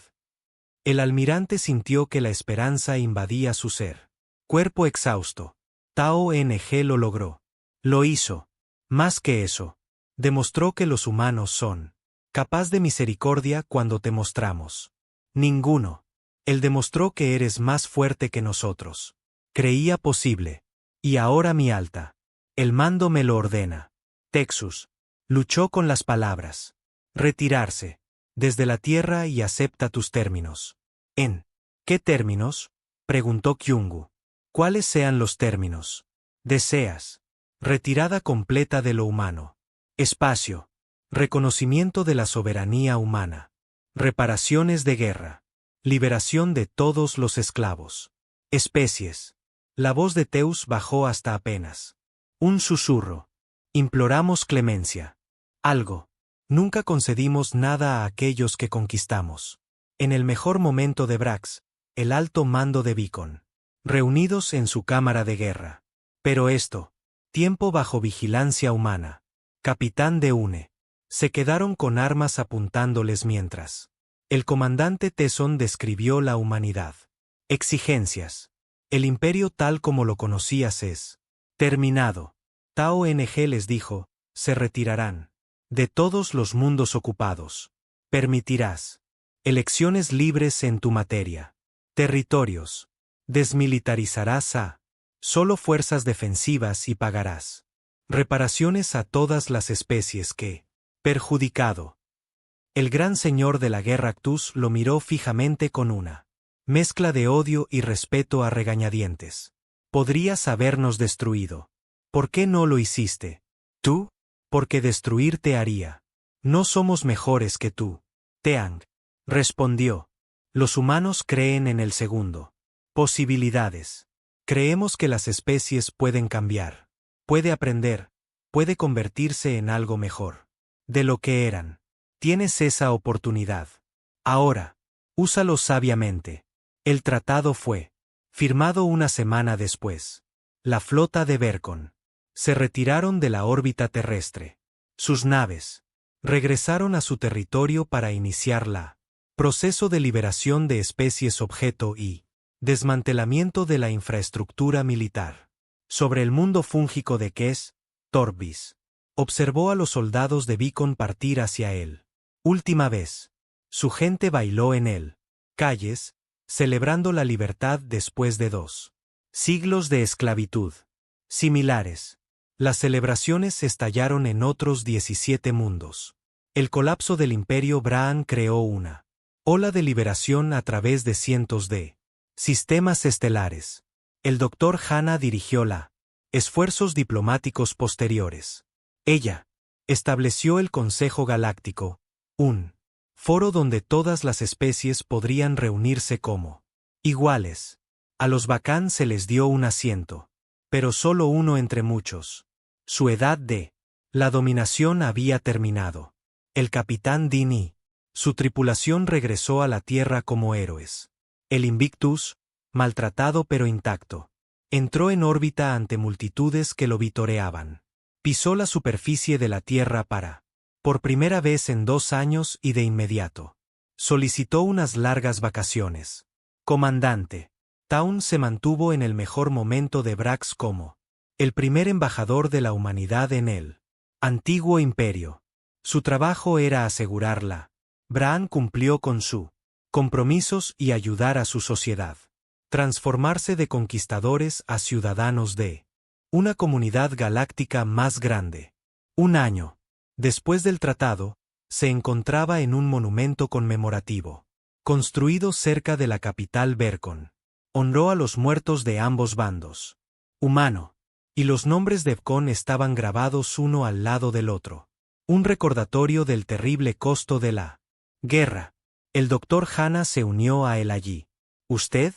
S1: El almirante sintió que la esperanza invadía su ser. Cuerpo exhausto. Tao Ng lo logró. Lo hizo. Más que eso. Demostró que los humanos son capaz de misericordia cuando te mostramos. Ninguno. Él demostró que eres más fuerte que nosotros. Creía posible. Y ahora mi alta. El mando me lo ordena. Texus. Luchó con las palabras. Retirarse. Desde la tierra y acepta tus términos. ¿En qué términos? Preguntó Kyungu. ¿Cuáles sean los términos? Deseas. Retirada completa de lo humano. Espacio. Reconocimiento de la soberanía humana. Reparaciones de guerra. Liberación de todos los esclavos. Especies. La voz de Teus bajó hasta apenas un susurro. Imploramos clemencia. Algo. Nunca concedimos nada a aquellos que conquistamos. En el mejor momento de Brax, el alto mando de Beacon. Reunidos en su cámara de guerra. Pero esto. Tiempo bajo vigilancia humana. Capitán de UNE. Se quedaron con armas apuntándoles mientras. El comandante Tesson describió la humanidad. Exigencias. El imperio tal como lo conocías es terminado. Tao Ng les dijo, se retirarán de todos los mundos ocupados. Permitirás elecciones libres en tu materia. Territorios. Desmilitarizarás a solo fuerzas defensivas y pagarás reparaciones a todas las especies que perjudicado. El gran señor de la guerra Actus lo miró fijamente con una mezcla de odio y respeto a regañadientes. Podrías habernos destruido. ¿Por qué no lo hiciste? ¿Tú? Porque destruir te haría. No somos mejores que tú. Teang respondió. Los humanos creen en el segundo. Posibilidades. Creemos que las especies pueden cambiar. Puede aprender. puede convertirse en algo mejor de lo que eran. Tienes esa oportunidad. Ahora, úsalo sabiamente. El tratado fue firmado una semana después. La flota de Vercon se retiraron de la órbita terrestre. Sus naves regresaron a su territorio para iniciar la proceso de liberación de especies objeto y desmantelamiento de la infraestructura militar. Sobre el mundo fúngico de Kes, Torbis observó a los soldados de Beacon partir hacia él. Última vez. Su gente bailó en él. Calles, celebrando la libertad después de 2 siglos de esclavitud. Similares. Las celebraciones estallaron en otros 17 mundos. El colapso del Imperio Braan creó una ola de liberación a través de cientos de sistemas estelares. El Dr. Hanna dirigió la esfuerzos diplomáticos posteriores. Ella estableció el Consejo Galáctico, un foro donde todas las especies podrían reunirse como iguales. A los Bacán se les dio un asiento, pero solo uno entre muchos. Su edad de la dominación había terminado. El capitán Din y su tripulación regresó a la Tierra como héroes. El Invictus, maltratado pero intacto, entró en órbita ante multitudes que lo vitoreaban. Pisó la superficie de la Tierra por primera vez en 2 años y de inmediato solicitó unas largas vacaciones. Comandante. Taun se mantuvo en el mejor momento de Brax como el primer embajador de la humanidad en el antiguo imperio. Su trabajo era asegurarla. Braan cumplió con sus compromisos y ayudar a su sociedad. Transformarse de conquistadores a ciudadanos de una comunidad galáctica más grande. 1 año después del tratado, se encontraba en un monumento conmemorativo, construido cerca de la capital Vercon. Honró a los muertos de ambos bandos. Humano. Y los nombres de Vcon estaban grabados uno al lado del otro. Un recordatorio del terrible costo de la guerra. El Dr. Hanna se unió a él allí. ¿Usted?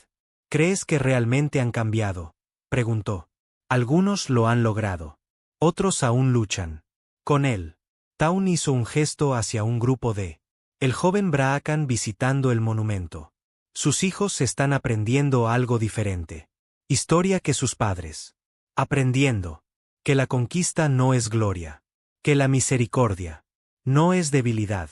S1: ¿Crees que realmente han cambiado?, preguntó. Algunos lo han logrado. Otros aún luchan. Con él. Taun hizo un gesto hacia un grupo de el joven Braacan visitando el monumento. Sus hijos están aprendiendo algo diferente. Historia que sus padres. Aprendiendo que la conquista no es gloria, que la misericordia no es debilidad.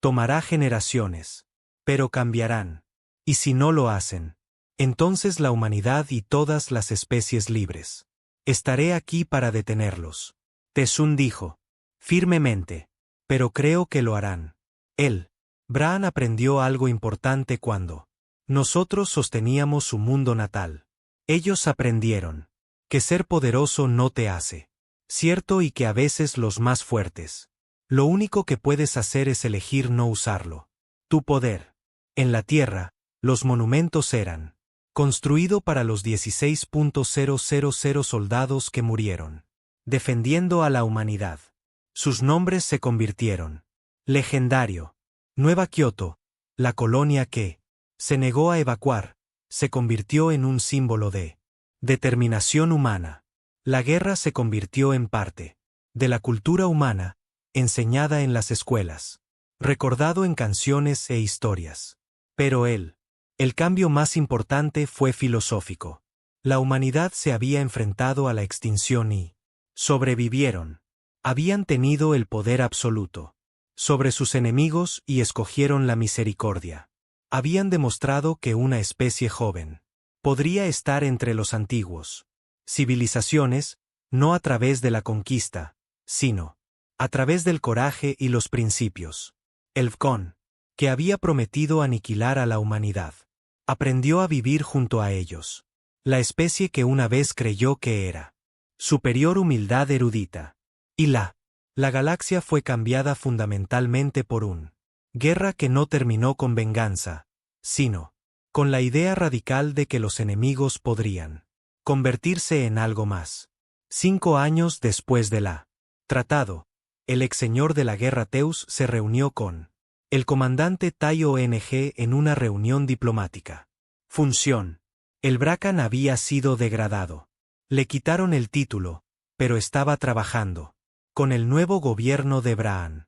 S1: Tomará generaciones, pero cambiarán. Y si no lo hacen, entonces la humanidad y todas las especies libres. Estaré aquí para detenerlos. Tesun dijo firmemente, pero creo que lo harán. Él, Braan, aprendió algo importante cuando nosotros sosteníamos su mundo natal. Ellos aprendieron que ser poderoso no te hace cierto y que a veces los más fuertes. Lo único que puedes hacer es elegir no usarlo. Tu poder. En la Tierra, los monumentos eran construido para los 16.000 soldados que murieron defendiendo a la humanidad. Sus nombres se convirtieron legendario. Nueva Kioto, la colonia que se negó a evacuar, se convirtió en un símbolo de determinación humana. La guerra se convirtió en parte de la cultura humana, enseñada en las escuelas, recordado en canciones e historias. Pero el cambio más importante fue filosófico. La humanidad se había enfrentado a la extinción y sobrevivieron. Habían tenido el poder absoluto sobre sus enemigos y escogieron la misericordia. Habían demostrado que una especie joven podría estar entre los antiguos civilizaciones, no a través de la conquista, sino a través del coraje y los principios. El Vcon, que había prometido aniquilar a la humanidad, aprendió a vivir junto a ellos. La especie que una vez creyó que era superior humildad erudita. Y la galaxia fue cambiada fundamentalmente por una guerra que no terminó con venganza, sino con la idea radical de que los enemigos podrían convertirse en algo más. 5 años después de la tratado, el ex señor de la guerra Teus se reunió con el comandante Tai ONG en una reunión diplomática. Función. El Bracan había sido degradado. Le quitaron el título, pero estaba trabajando. Con el nuevo gobierno de Braan.